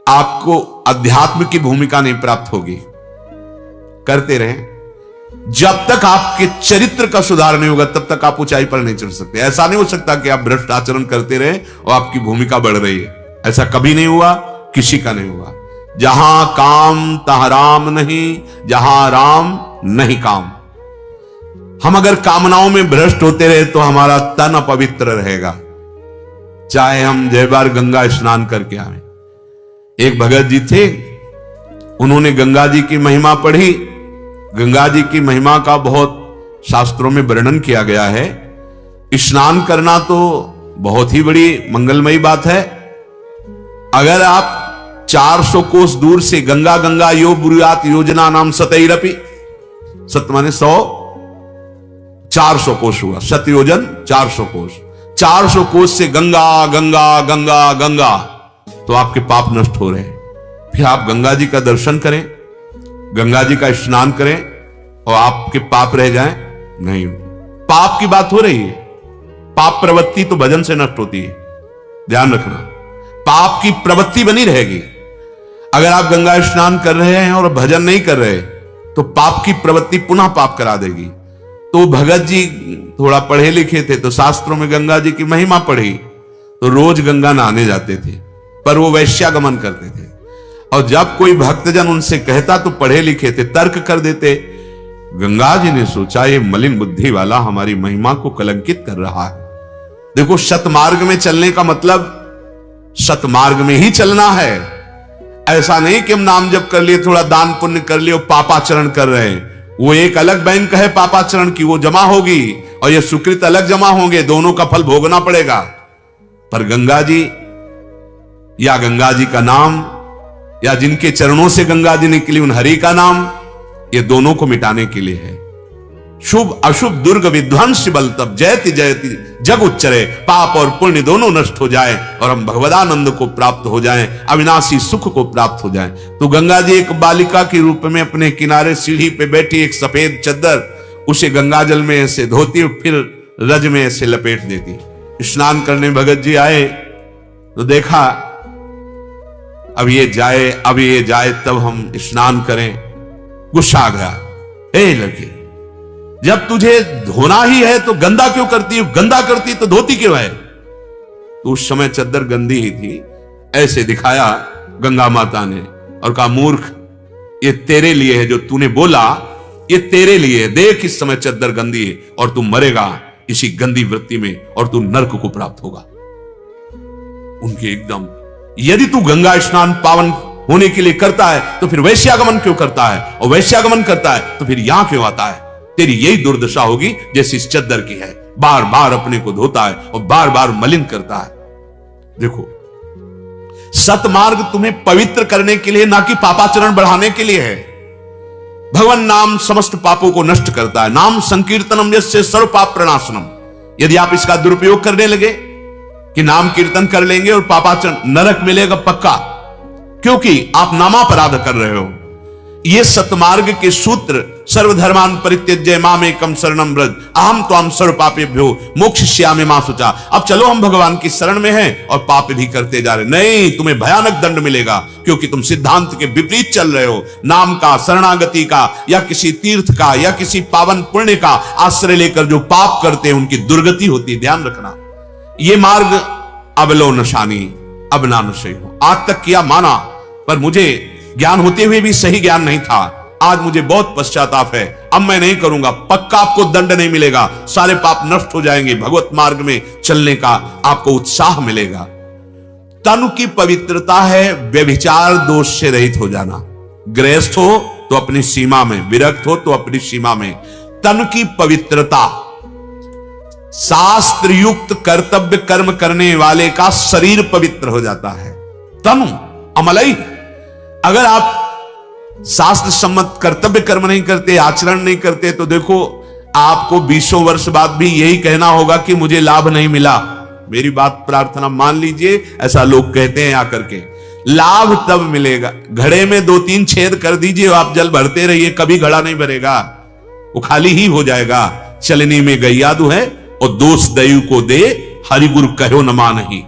[SPEAKER 1] आपको अध्यात्म की भूमिका नहीं प्राप्त होगी। करते रहें, जब तक आपके चरित्र का सुधार नहीं होगा तब तक आप ऊंचाई पर नहीं चढ़ सकते। ऐसा नहीं हो सकता कि आप भ्रष्ट आचरण करते रहे और आपकी भूमिका बढ़ रही है। ऐसा कभी नहीं हुआ, किसी का नहीं हुआ। जहां काम तहां राम नहीं, जहां राम नहीं काम। हम अगर कामनाओं में भ्रष्ट होते रहे तो हमारा तन अपवित्र रहेगा, चाहे हम जय बार गंगा स्नान करके आए। एक भगत जी थे, उन्होंने गंगा जी की महिमा पढ़ी। गंगा जी की महिमा का बहुत शास्त्रों में वर्णन किया गया है। स्नान करना तो बहुत ही बड़ी मंगलमयी बात है, अगर आप 400 कोस दूर से गंगा गंगा यो बुरुयात योजना नाम सतैरपि, सत माने 100, 400 कोस हुआ, सत योजन 400 कोस, 400 कोस से गंगा गंगा गंगा गंगा, तो आपके पाप नष्ट हो रहे हैं। फिर आप गंगा जी का दर्शन करें, गंगा जी का स्नान करें और आपके पाप रह जाएं? नहीं, पाप की बात हो रही है। पाप प्रवृत्ति तो भजन से नष्ट होती है, ध्यान रखना। पाप की प्रवृत्ति बनी रहेगी। अगर आप गंगा स्नान कर रहे हैं और भजन नहीं कर रहे तो पाप की प्रवृत्ति पुनः पाप करा देगी। तो भगत जी थोड़ा पढ़े लिखे थे तो शास्त्रों में गंगा जी की महिमा पढ़ी, तो रोज गंगा नहाने जाते थे, पर वो वैश्यागमन करते थे। और जब कोई भक्तजन उनसे कहता तो पढ़े लिखे थे, तर्क कर देते। गंगा जी ने सोचा ये मलिन बुद्धि वाला हमारी महिमा को कलंकित कर रहा है। देखो, सतमार्ग में चलने का मतलब सतमार्ग में ही चलना है। ऐसा नहीं कि हम नाम जप कर लिए, थोड़ा दान पुण्य कर लिए और पापाचरण कर रहे हैं। वो एक अलग बैंक है पापाचरण की, वो जमा होगी और ये सुकृत अलग जमा होंगे, दोनों का फल भोगना पड़ेगा। पर गंगा जी या गंगा जी का नाम या जिनके चरणों से गंगा जी निकली उन हरि का नाम, ये दोनों को मिटाने के लिए है। शुभ अशुभ दुर्ग विध्वंस बल तब जयति जयति जग उच्चरे, पाप और पुण्य दोनों नष्ट हो जाए और हम भगवदानंद को प्राप्त हो जाएं, अविनाशी सुख को प्राप्त हो जाएं। तो गंगा जी एक बालिका के रूप में अपने किनारे सीढ़ी पे बैठी एक सफेद चद्दर, उसे गंगा जल में ऐसे धोती फिर रज में ऐसे लपेट देती। स्नान करने भगत जी आए तो देखा अब ये जाए तब हम स्नान करें। गुस्सा आ गया, ए लड़के, जब तुझे धोना ही है तो गंदा क्यों करती है? गंदा करती तो धोती क्यों है? तो उस समय चद्दर गंदी ही थी, ऐसे दिखाया गंगा माता ने और कहा, मूर्ख, ये तेरे लिए है, जो तूने बोला ये तेरे लिए है। देख इस समय चद्दर गंदी है और तू मरेगा इसी गंदी वृत्ति में और तू नरक को प्राप्त होगा। उनके एकदम, यदि तू गंगा स्नान पावन होने के लिए करता है तो फिर वैश्यागमन क्यों करता है? और वैश्यागमन करता है तो फिर यहां क्यों आता है? तेरी यही दुर्दशा होगी जैसी इस चद्दर की है। बार बार अपने को धोता है और बार बार मलिन करता है। देखो, सतमार्ग तुम्हें पवित्र करने के लिए, ना कि पापाचरण बढ़ाने के लिए है। भगवान नाम समस्त पापों को नष्ट करता है। नाम संकीर्तनम यस्य सर्व पाप प्रणाशनम। यदि आप इसका दुरुपयोग करने लगे कि नाम कीर्तन कर लेंगे और पापाचरण, नरक मिलेगा पक्का, क्योंकि आप नामापराध कर रहे हो। ये सतमार्ग के सूत्र, सर्वधर्मान परित्यज्य मामेकम शरणम व्रज अहम त्वाम सर्व पापेभ्यो मोक्षयिष्यामि मा शुचा। अब चलो हम भगवान की शरण में हैं और पाप भी करते जा रहे। नहीं, तुम्हें भयानक दंड मिलेगा, क्योंकि तुम सिद्धांत के विपरीत चल रहे हो। नाम का, शरणागति का या किसी तीर्थ का या किसी पावन पुण्य का आश्रय लेकर जो पाप करते हैं उनकी दुर्गति होती है। ध्यान रखना, ये मार्ग अब लो नशानी अब ना नशे हो। आज तक किया माना, पर मुझे ज्ञान होते हुए भी सही ज्ञान नहीं था। आज मुझे बहुत पश्चाताप है, अब मैं नहीं करूंगा। पक्का आपको दंड नहीं मिलेगा, सारे पाप नष्ट हो जाएंगे। भगवत मार्ग में चलने का आपको उत्साह मिलेगा। तन की पवित्रता है व्यभिचार दोष से रहित हो जाना। गृहस्थ हो तो अपनी सीमा में, विरक्त हो तो अपनी सीमा में। तन की पवित्रता, शास्त्र युक्त कर्तव्य कर्म करने वाले का शरीर पवित्र हो जाता है। तनु अमलई, अगर आप शास्त्र सम्मत कर्तव्य कर्म नहीं करते, आचरण नहीं करते, तो देखो आपको 20 वर्ष बाद भी यही कहना होगा कि मुझे लाभ नहीं मिला। मेरी बात प्रार्थना मान लीजिए, ऐसा लोग कहते हैं आकर के। लाभ तब मिलेगा, घड़े में 2-3 छेद कर दीजिए, आप जल भरते रहिए, कभी घड़ा नहीं भरेगा, वो खाली ही हो जाएगा। चलनी में गैयादू है और दोष दयु को दे, हरि गुरु कहो न मानहि।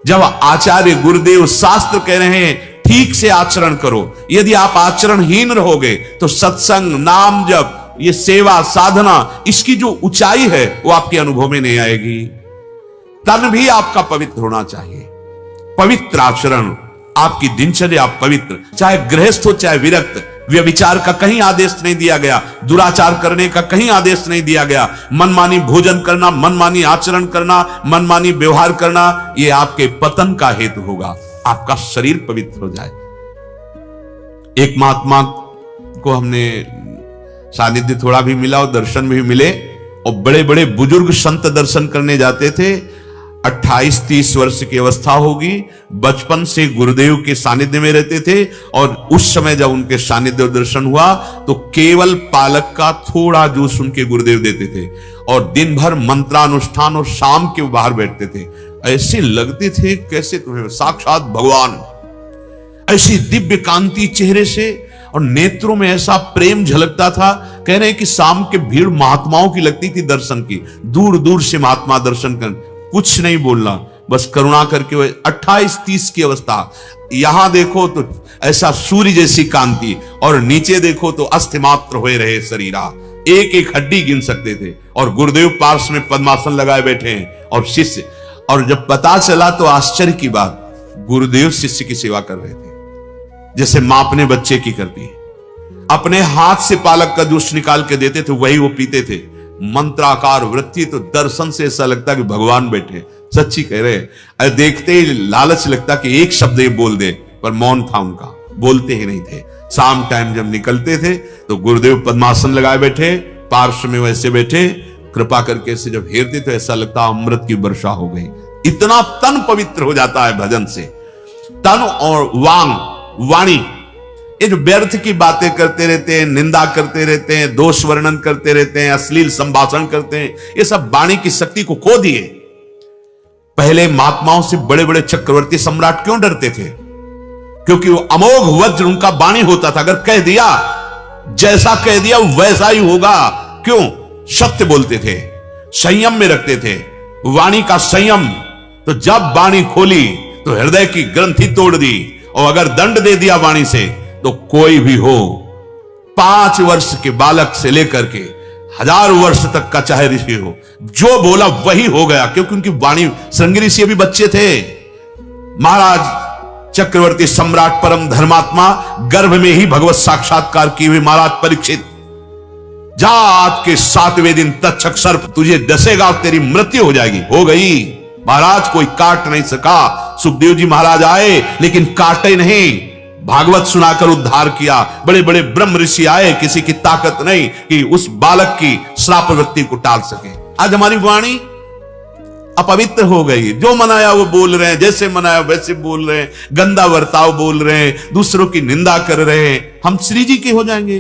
[SPEAKER 1] जब आचार्य गुरुदेव शास्त्र कह रहे हैं ठीक से आचरण करो, यदि आप आचरणहीन रहोगे तो सत्संग, नाम जप, ये सेवा साधना, इसकी जो ऊंचाई है वो आपके अनुभव में नहीं आएगी। तन भी आपका पवित्र होना चाहिए। पवित्र आचरण, आपकी दिनचर्या पवित्र, चाहे गृहस्थ हो चाहे विरक्त। व्यभिचार का कहीं आदेश नहीं दिया गया, दुराचार करने का कहीं आदेश नहीं दिया गया। मनमानी भोजन करना, मनमानी आचरण करना, मनमानी व्यवहार करना, यह आपके पतन का हेतु होगा। आपका शरीर पवित्र हो जाए। एक महात्मा को हमने सानिध्य थोड़ा भी मिला और दर्शन भी मिले, और बड़े बड़े बुजुर्ग संत दर्शन करने जाते थे। 28-30 वर्ष की अवस्था होगी। बचपन से गुरुदेव के सानिध्य में रहते थे और उस समय जब उनके सानिध्य दर्शन हुआ तो केवल पालक का थोड़ा जूस उनके गुरुदेव देते थे और दिन भर मंत्रानुष्ठान और शाम के बाहर बैठते थे। ऐसे लगते थे कैसे तुम्हें साक्षात भगवान, ऐसी दिव्य कांति चेहरे से और नेत्रों में ऐसा प्रेम झलकता था। कह रहे हैं कि शाम के भीड़ महात्माओं की लगती थी दर्शन की, दूर दूर से महात्मा दर्शन कर, कुछ नहीं बोलना, बस करुणा करके। वह 28-30 की अवस्था, यहां देखो तो ऐसा सूर्य जैसी कांति और नीचे देखो तो अस्थिमात्र हुए रहे शरीरा, एक एक हड्डी गिन सकते थे। और गुरुदेव पार्श्व में पद्मासन लगाए बैठे हैं और शिष्य, और जब पता चला तो आश्चर्य की बात, गुरुदेव शिष्य की सेवा कर रहे थे जैसे मां अपने बच्चे की करती है। अपने हाथ से पालक का जूस निकाल के देते थे, वही वो पीते थे। मंत्राकार वृत्ति, तो दर्शन से ऐसा लगता कि भगवान बैठे। सच्ची कह रहे हैं, देखते ही लालच लगता कि एक शब्द ये बोल दे, पर मौन था उनका, बोलते ही नहीं थे। शाम टाइम जब निकलते थे तो गुरुदेव पद्मासन लगाए बैठे, पार्श्व में वैसे बैठे, कृपा करके से जब हेरते तो ऐसा लगता अमृत की वर्षा हो गई। इतना तन पवित्र हो जाता है भजन से। तन और वाणी, ये जो व्यर्थ की बातें करते रहते हैं, निंदा करते रहते हैं, दोष वर्णन करते रहते हैं, अश्लील संभाषण करते हैं, ये सब वाणी की शक्ति को खो दिए। पहले महात्माओं से बड़े बड़े चक्रवर्ती सम्राट क्यों डरते थे? क्योंकि वो अमोघ वज्र उनका वाणी होता था। अगर कह दिया, जैसा कह दिया वैसा ही होगा। क्यों? सत्य बोलते थे, संयम में रखते थे, वाणी का संयम। तो जब वाणी खोली तो हृदय की ग्रंथि तोड़ दी, और अगर दंड दे दिया वाणी से तो कोई भी हो, 5 वर्ष के बालक से लेकर के 1000 वर्ष तक का चाहे ऋषि हो, जो बोला वही हो गया। क्योंकि उनकी वाणी, श्रृंगी ऋषि अभी बच्चे थे। महाराज चक्रवर्ती सम्राट परम धर्मात्मा, गर्भ में ही भगवत साक्षात्कार किए हुए महाराज परीक्षित, जा आज के 7वें दिन तक्षक सर्प तुझे डसेगा, तेरी मृत्यु हो जाएगी। हो गई महाराज, कोई काट नहीं सका। सुखदेव जी महाराज आए लेकिन काटे नहीं, भागवत सुनाकर उद्धार किया। बड़े बड़े ब्रह्म ऋषि आए, किसी की ताकत नहीं कि उस बालक की श्राप वृत्ति को टाल सके। आज हमारी वाणी अपवित्र हो गई, जो मनाया वो बोल रहे हैं, जैसे मनाया वैसे बोल रहे हैं, गंदा वर्ताव बोल रहे हैं, दूसरों की निंदा कर रहे हैं। हम श्री जी के हो जाएंगे।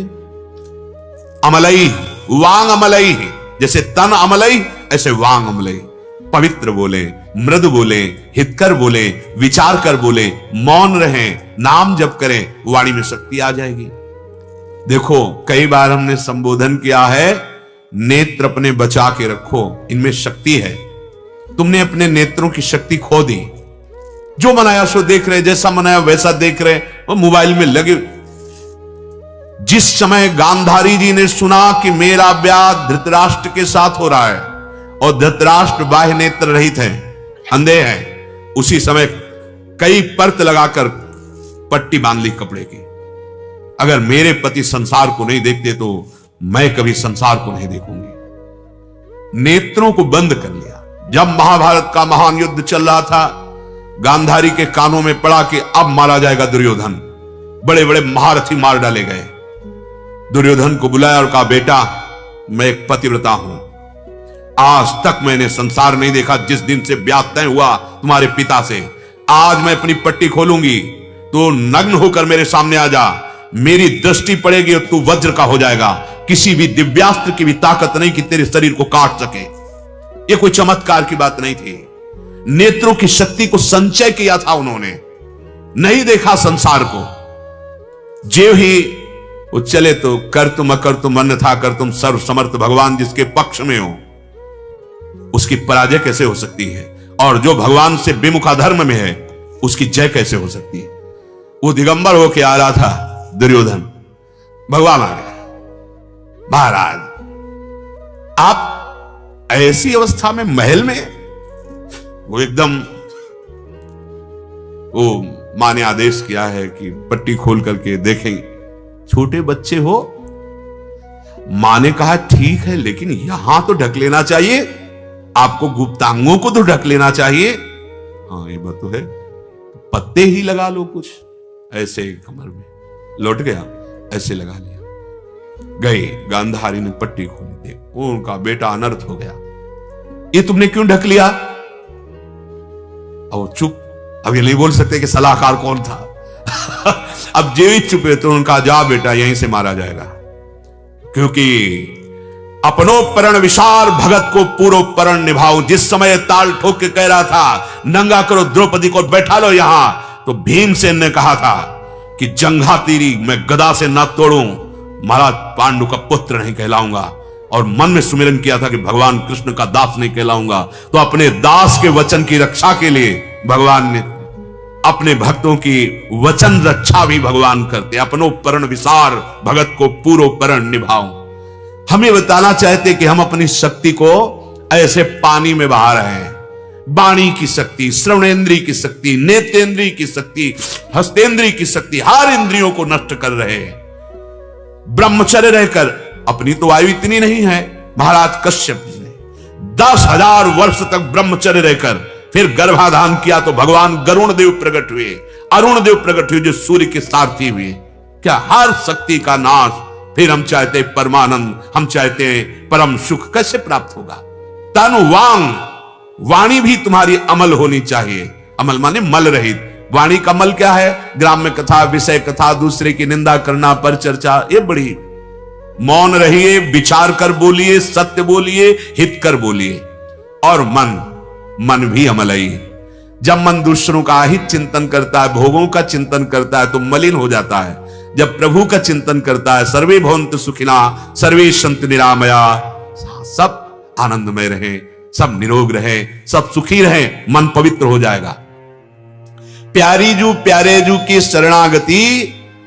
[SPEAKER 1] अमलई, वांग अमलई, जैसे तन अमलई ऐसे वांग अमलई। पवित्र बोले, मृदु बोले, हितकर बोले, विचार कर बोले, मौन रहें, नाम जप करें, वाणी में शक्ति आ जाएगी। देखो कई बार हमने संबोधन किया है, नेत्र अपने बचा के रखो, इनमें शक्ति है। तुमने अपने नेत्रों की शक्ति खो दी। जो मनाया सो देख रहे, जैसा मनाया वैसा देख रहे, वो मोबाइल में लगे। जिस समय गांधारी जी ने सुना कि मेरा ब्याह धृतराष्ट्र के साथ हो रहा है और धृतराष्ट्र बाह्य नेत्र रहित हैं, अंधे हैं, उसी समय कई परत लगाकर पट्टी बांध ली कपड़े की। अगर मेरे पति संसार को नहीं देखते तो मैं कभी संसार को नहीं देखूंगी। नेत्रों को बंद कर लिया। जब महाभारत का महान युद्ध चल रहा था, गांधारी के कानों में पड़ा कि अब मारा जाएगा दुर्योधन। बड़े बड़े महारथी मार डाले गए। दुर्योधन को बुलाया और कहा, बेटा मैं एक पतिव्रता हूं, आज तक मैंने संसार नहीं देखा। जिस दिन से ब्याह तय हुआ तुम्हारे पिता से, आज मैं अपनी पट्टी खोलूंगी, तो नग्न होकर मेरे सामने आ जा। मेरी दृष्टि पड़ेगी और तू वज्र का हो जाएगा। किसी भी दिव्यास्त्र की भी ताकत नहीं कि तेरे शरीर को काट सके। ये कोई चमत्कार की बात नहीं थी। नेत्रों की शक्ति को संचय किया था उन्होंने, नहीं देखा संसार को। जो ही वो चले तो कर तुम अकर तुम अन्यथा कर तुम सर्व समर्थ भगवान जिसके पक्ष में हो, उसकी पराजय कैसे हो सकती है? और जो भगवान से विमुखा धर्म में है, उसकी जय कैसे हो सकती है? वो दिगंबर होके आ रहा था दुर्योधन, भगवान आ गया। महाराज आप ऐसी अवस्था में महल में, वो एकदम, वो मां ने आदेश किया है कि पट्टी खोल करके देखेंगे। छोटे बच्चे हो, मां ने कहा ठीक है, लेकिन यहां तो ढक लेना चाहिए, आपको गुप्तांगों को तो ढक लेना चाहिए। हाँ ये बात तो है, पत्ते ही लगा लो कुछ, ऐसे कमर में लौट गया, ऐसे लगा लिया। गए गांधारी ने पट्टी खोली, उनका बेटा अनर्थ हो गया। ये तुमने क्यों ढक लिया? अब चुप, अब ये नहीं बोल सकते कि सलाहकार कौन था। अब जीवित चुपे तो उनका जा बेटा यहीं से मारा जाएगा, क्योंकि अपनोपरण विशाल भगत को पूर्वोपरण निभाऊं। जिस समय ताल ठोक के कह रहा था नंगा करो द्रौपदी को, बैठा लो यहां, तो भीमसेन ने कहा था कि जंघा तीरी मैं गदा से ना तोड़ूं, महाराज पांडु का पुत्र नहीं कहलाऊंगा। और मन में सुमिरन किया था कि भगवान कृष्ण का दास नहीं कहलाऊंगा। तो अपने दास के वचन की रक्षा के लिए भगवान ने अपने भक्तों की वचन रक्षा भी भगवान करते। अपनोपरण विसार भगत को पूर्वोपरण निभाओ। हम ये बताना चाहते कि हम अपनी शक्ति को ऐसे पानी में बहा रहे हैं। वाणी की शक्ति, श्रवणेंद्रिय की शक्ति, नेत्रेंद्रिय की शक्ति, हस्तेंद्रिय की शक्ति, हर इंद्रियों को नष्ट कर रहे हैं। ब्रह्मचर्य रहकर, अपनी तो आयु इतनी नहीं है, महाराज कश्यप ने 10,000 वर्ष तक ब्रह्मचर्य रहकर फिर गर्भाधान किया तो भगवान गरुण देव प्रकट हुए, अरुण देव प्रकट हुए, जो सूर्य के सारथी हुए। क्या हर शक्ति का नाश। फिर हम चाहते परमानंद, हम चाहते परम सुख, कैसे प्राप्त होगा? तनु वांग, वाणी भी तुम्हारी अमल होनी चाहिए। अमल माने मल रहित। वाणी का मल क्या है? ग्राम्य कथा, विषय कथा, दूसरे की निंदा करना, पर चर्चा, ये बड़ी। मौन रहिए, विचार कर बोलिए, सत्य बोलिए, हित कर बोलिए। और मन भी अमलई। जब मन दूसरों का हित चिंतन करता है, भोगों का चिंतन करता है, तो मलिन हो जाता है। जब प्रभु का चिंतन करता है, सर्वे भवन्तु सुखिना सर्वे सन्तु निरामया, सब आनंदमय रहे, सब निरोग रहे, सब सुखी रहे, मन पवित्र हो जाएगा। प्यारी जू प्यारे जू की शरणागति,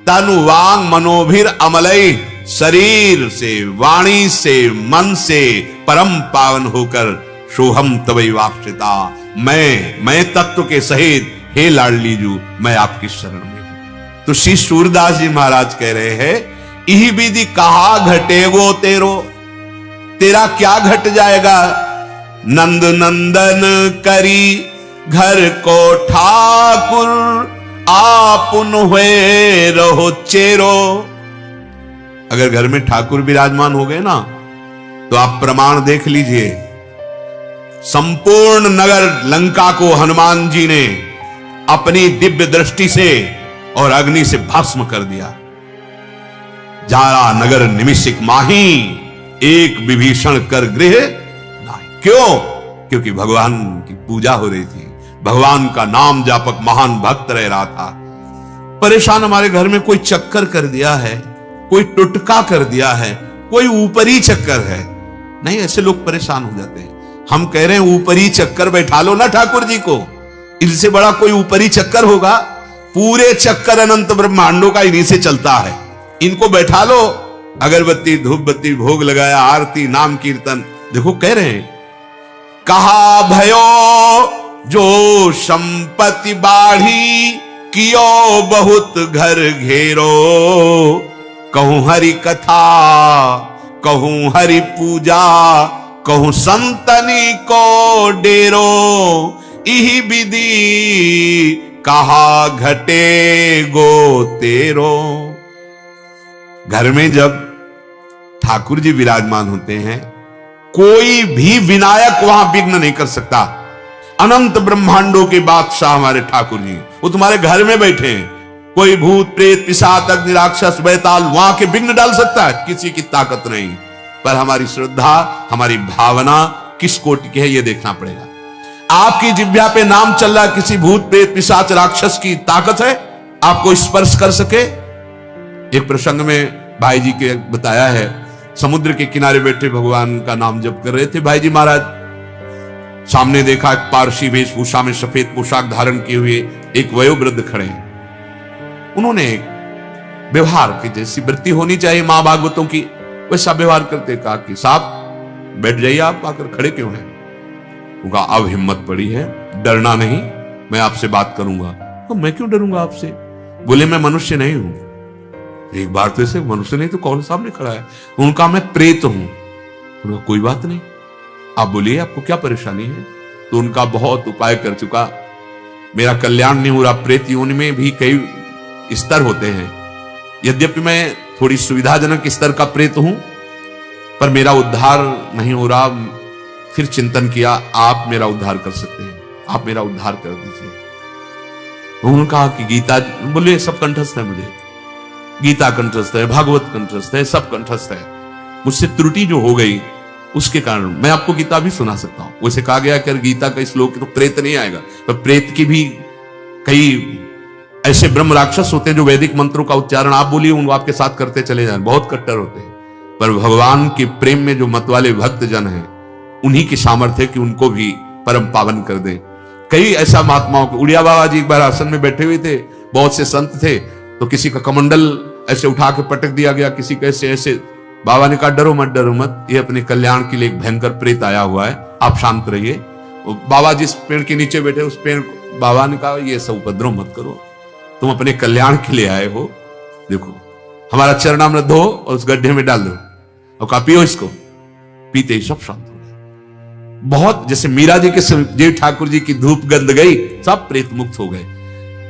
[SPEAKER 1] तनु वांग मनोभिर अमलई। शरीर से, वाणी से, मन से परम पावन होकर सोहम तवै वाक्षिता, मैं तत्व के सहित हे लाडली जू मैं आपकी शरण में। तो श्री सूरदास जी महाराज कह रहे हैं, इही विधि कहा घटेगो तेरो, तेरा क्या घट जाएगा? नंद नंदन करी घर को ठाकुर, आपुन हुए रहो चेरो। अगर घर में ठाकुर विराजमान हो गए ना, तो आप प्रमाण देख लीजिए। संपूर्ण नगर लंका को हनुमान जी ने अपनी दिव्य दृष्टि से और अग्नि से भस्म कर दिया। जारा नगर निमिषिक माही, एक विभीषण कर गृह नाही। क्यों? क्योंकि भगवान की पूजा हो रही थी, भगवान का नाम जापक महान भक्त रह रहा था। परेशान हमारे घर में कोई चक्कर कर दिया है, कोई टुटका कर दिया है, कोई ऊपरी चक्कर है। नहीं, ऐसे लोग परेशान हो जाते हैं। हम कह रहे हैं ऊपरी चक्कर बैठा लो ना ठाकुर जी को, इनसे बड़ा कोई ऊपरी चक्कर होगा? पूरे चक्कर अनंत ब्रह्मांडों का इन्हीं से चलता है। इनको बैठा लो, अगरबत्ती धूप बत्ती भोग लगाया, आरती नाम कीर्तन। देखो कह रहे हैं, कहा भयो जो संपत्ति बाढ़ी, कियो बहुत घर घेरो। कहूं हरि कथा, कहूं हरि पूजा, कहूं संतनी को डेरो। इही विधि कहा घटे गो तेरो। घर में जब ठाकुर जी विराजमान होते हैं, कोई भी विनायक वहां विघ्न नहीं कर सकता। अनंत ब्रह्मांडों के बादशाह हमारे ठाकुर जी, वो तुम्हारे घर में बैठे हैं। कोई भूत प्रेत पिशाच अग्नि राक्षस बैताल वहां के विघ्न डाल सकता है? किसी की ताकत नहीं। पर हमारी श्रद्धा, हमारी भावना किस कोटि की है, यह देखना पड़ेगा। आपकी जिह्वा पे नाम चल रहा है, किसी भूत प्रेत पिशाच राक्षस की ताकत है आपको स्पर्श कर सके? एक प्रसंग में भाई जी के बताया है, समुद्र के किनारे बैठे भगवान का नाम जप कर रहे थे भाई जी महाराज। सामने देखा एक पारसी वेशभूषा में सफेद पोशाक धारण किए हुए एक वयोवृद्ध खड़े। उन्होंने व्यवहार की जैसी वृत्ति होनी चाहिए मां भागवतों की, वैसा व्यवहार करते कहा कि साहब बैठ जाइए, आप आकर खड़े क्यों हैं? उनका अब हिम्मत पड़ी है, डरना नहीं, मैं आपसे बात करूंगा। तो मैं क्यों डरूंगा आपसे? बोले मैं मनुष्य नहीं हूं। एक बार तो ऐसे मनुष्य नहीं तो कौन सामने खड़ा है? उनका मैं प्रेत हूं। उनका कोई बात नहीं, आप बोलिए आपको क्या परेशानी है? तो उनका बहुत उपाय कर चुका, मेरा कल्याण नहीं हो रहा। प्रेत योनि में भी कई स्तर होते हैं, यद्यपि मैं थोड़ी सुविधाजनक स्तर का प्रेत हूं, पर मेरा उद्धार नहीं हो रहा। फिर चिंतन किया, आप मेरा उद्धार कर सकते हैं, आप मेरा उद्धार कर दीजिए। उन्होंने कहा कि गीता, बोले सब कंठस्थ है, मुझे गीता कंठस्थ है, भागवत कंठस्थ है, सब कंठस्थ है। मुझसे त्रुटि जो हो गई उसके कारण मैं आपको गीता भी सुना सकता हूं। वैसे कहा गया कि गीता का श्लोक तो प्रेत नहीं आएगा, पर प्रेत की भी कई ऐसे ब्रह्म राक्षस होते हैं जो वैदिक मंत्रों का उच्चारण आप बोलिए उनको आपके साथ करते चले जाएं, बहुत कट्टर होते हैं। पर भगवान के प्रेम में जो मतवाले भक्त जन हैं, उन्हीं की सामर्थ्य कि उनको भी परम पावन कर दे। कई ऐसा महात्माओं के, उड़िया बाबा जी एक बार आसन में बैठे हुए थे, बहुत से संत थे, तो किसी का कमंडल ऐसे उठा के पटक दिया गया, किसी का ऐसे। बाबा ने कहा डरो मत, ये अपने कल्याण के लिए एक भयंकर प्रेत आया हुआ है, आप शांत रहिए। बाबा जिस पेड़ के नीचे बैठे उस पेड़, बाबा ने कहा ये सब उपद्रव मत करो, तुम अपने कल्याण के लिए आए हो, देखो हमारा चरणामृत धो और उस गड्ढे में डाल दो और कहा पियो इसको। पीते ही सब शांत हो गए। बहुत जैसे मीरा जी के जय ठाकुर जी की धूप गंध गई, सब प्रेत मुक्त हो गए।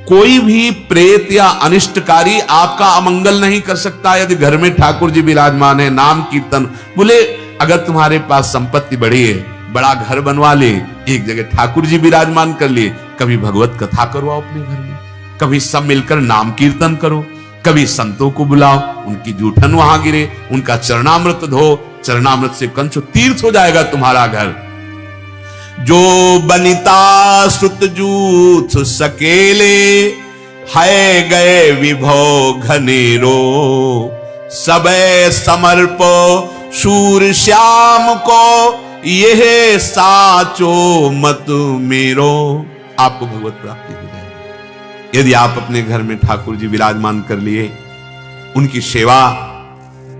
[SPEAKER 1] कोई भी प्रेत या अनिष्टकारी आपका अमंगल नहीं कर सकता यदि घर में ठाकुर जी विराजमान है। नाम कीर्तन, बोले अगर तुम्हारे पास संपत्ति बढ़ी है, बड़ा घर बनवा ले, एक जगह ठाकुर जी विराजमान कर लिए, कभी भगवत कथा करो अपने घर में, कभी सब मिलकर नाम कीर्तन करो, कभी संतों को बुलाओ, उनकी जूठन वहां गिरे, उनका चरणामृत धो, चरणामृत से कंचो तीर्थ हो जाएगा तुम्हारा घर। जो बनिता सुत जूथ सकेले, है गए विभो घनेरो, सबे समर्पो शूर श्याम को, यह साचो मत मेरो। आपको भगवत प्राप्ति हो जाएगी यदि आप अपने घर में ठाकुर जी विराजमान कर लिए, उनकी सेवा।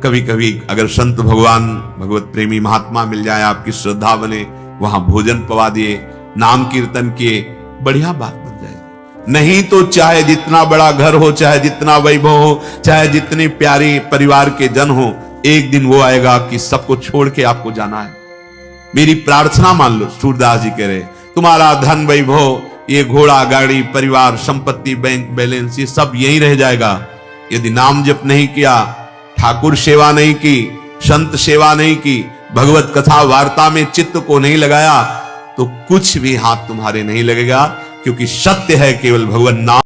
[SPEAKER 1] कभी कभी अगर संत भगवान भगवत प्रेमी महात्मा मिल जाए, आपकी श्रद्धा बने, वहां भोजन पवा दिए, नाम कीर्तन किए, बढ़िया बात बन जाएगी। नहीं तो चाहे जितना बड़ा घर हो, चाहे जितना वैभव हो, चाहे जितने प्यारे परिवार के जन हो, एक दिन वो आएगा कि सबको छोड़ के आपको जाना है। मेरी प्रार्थना मान लो, सूरदास जी कह रहे, तुम्हारा धन वैभव, ये घोड़ा गाड़ी परिवार संपत्ति बैंक बैलेंस, ये सब यहीं रह जाएगा। यदि नाम जप नहीं किया, ठाकुर सेवा नहीं की, संत सेवा नहीं की, भगवत कथा वार्ता में चित्त को नहीं लगाया, तो कुछ भी हाथ तुम्हारे नहीं लगेगा, क्योंकि सत्य है केवल भगवान नाम।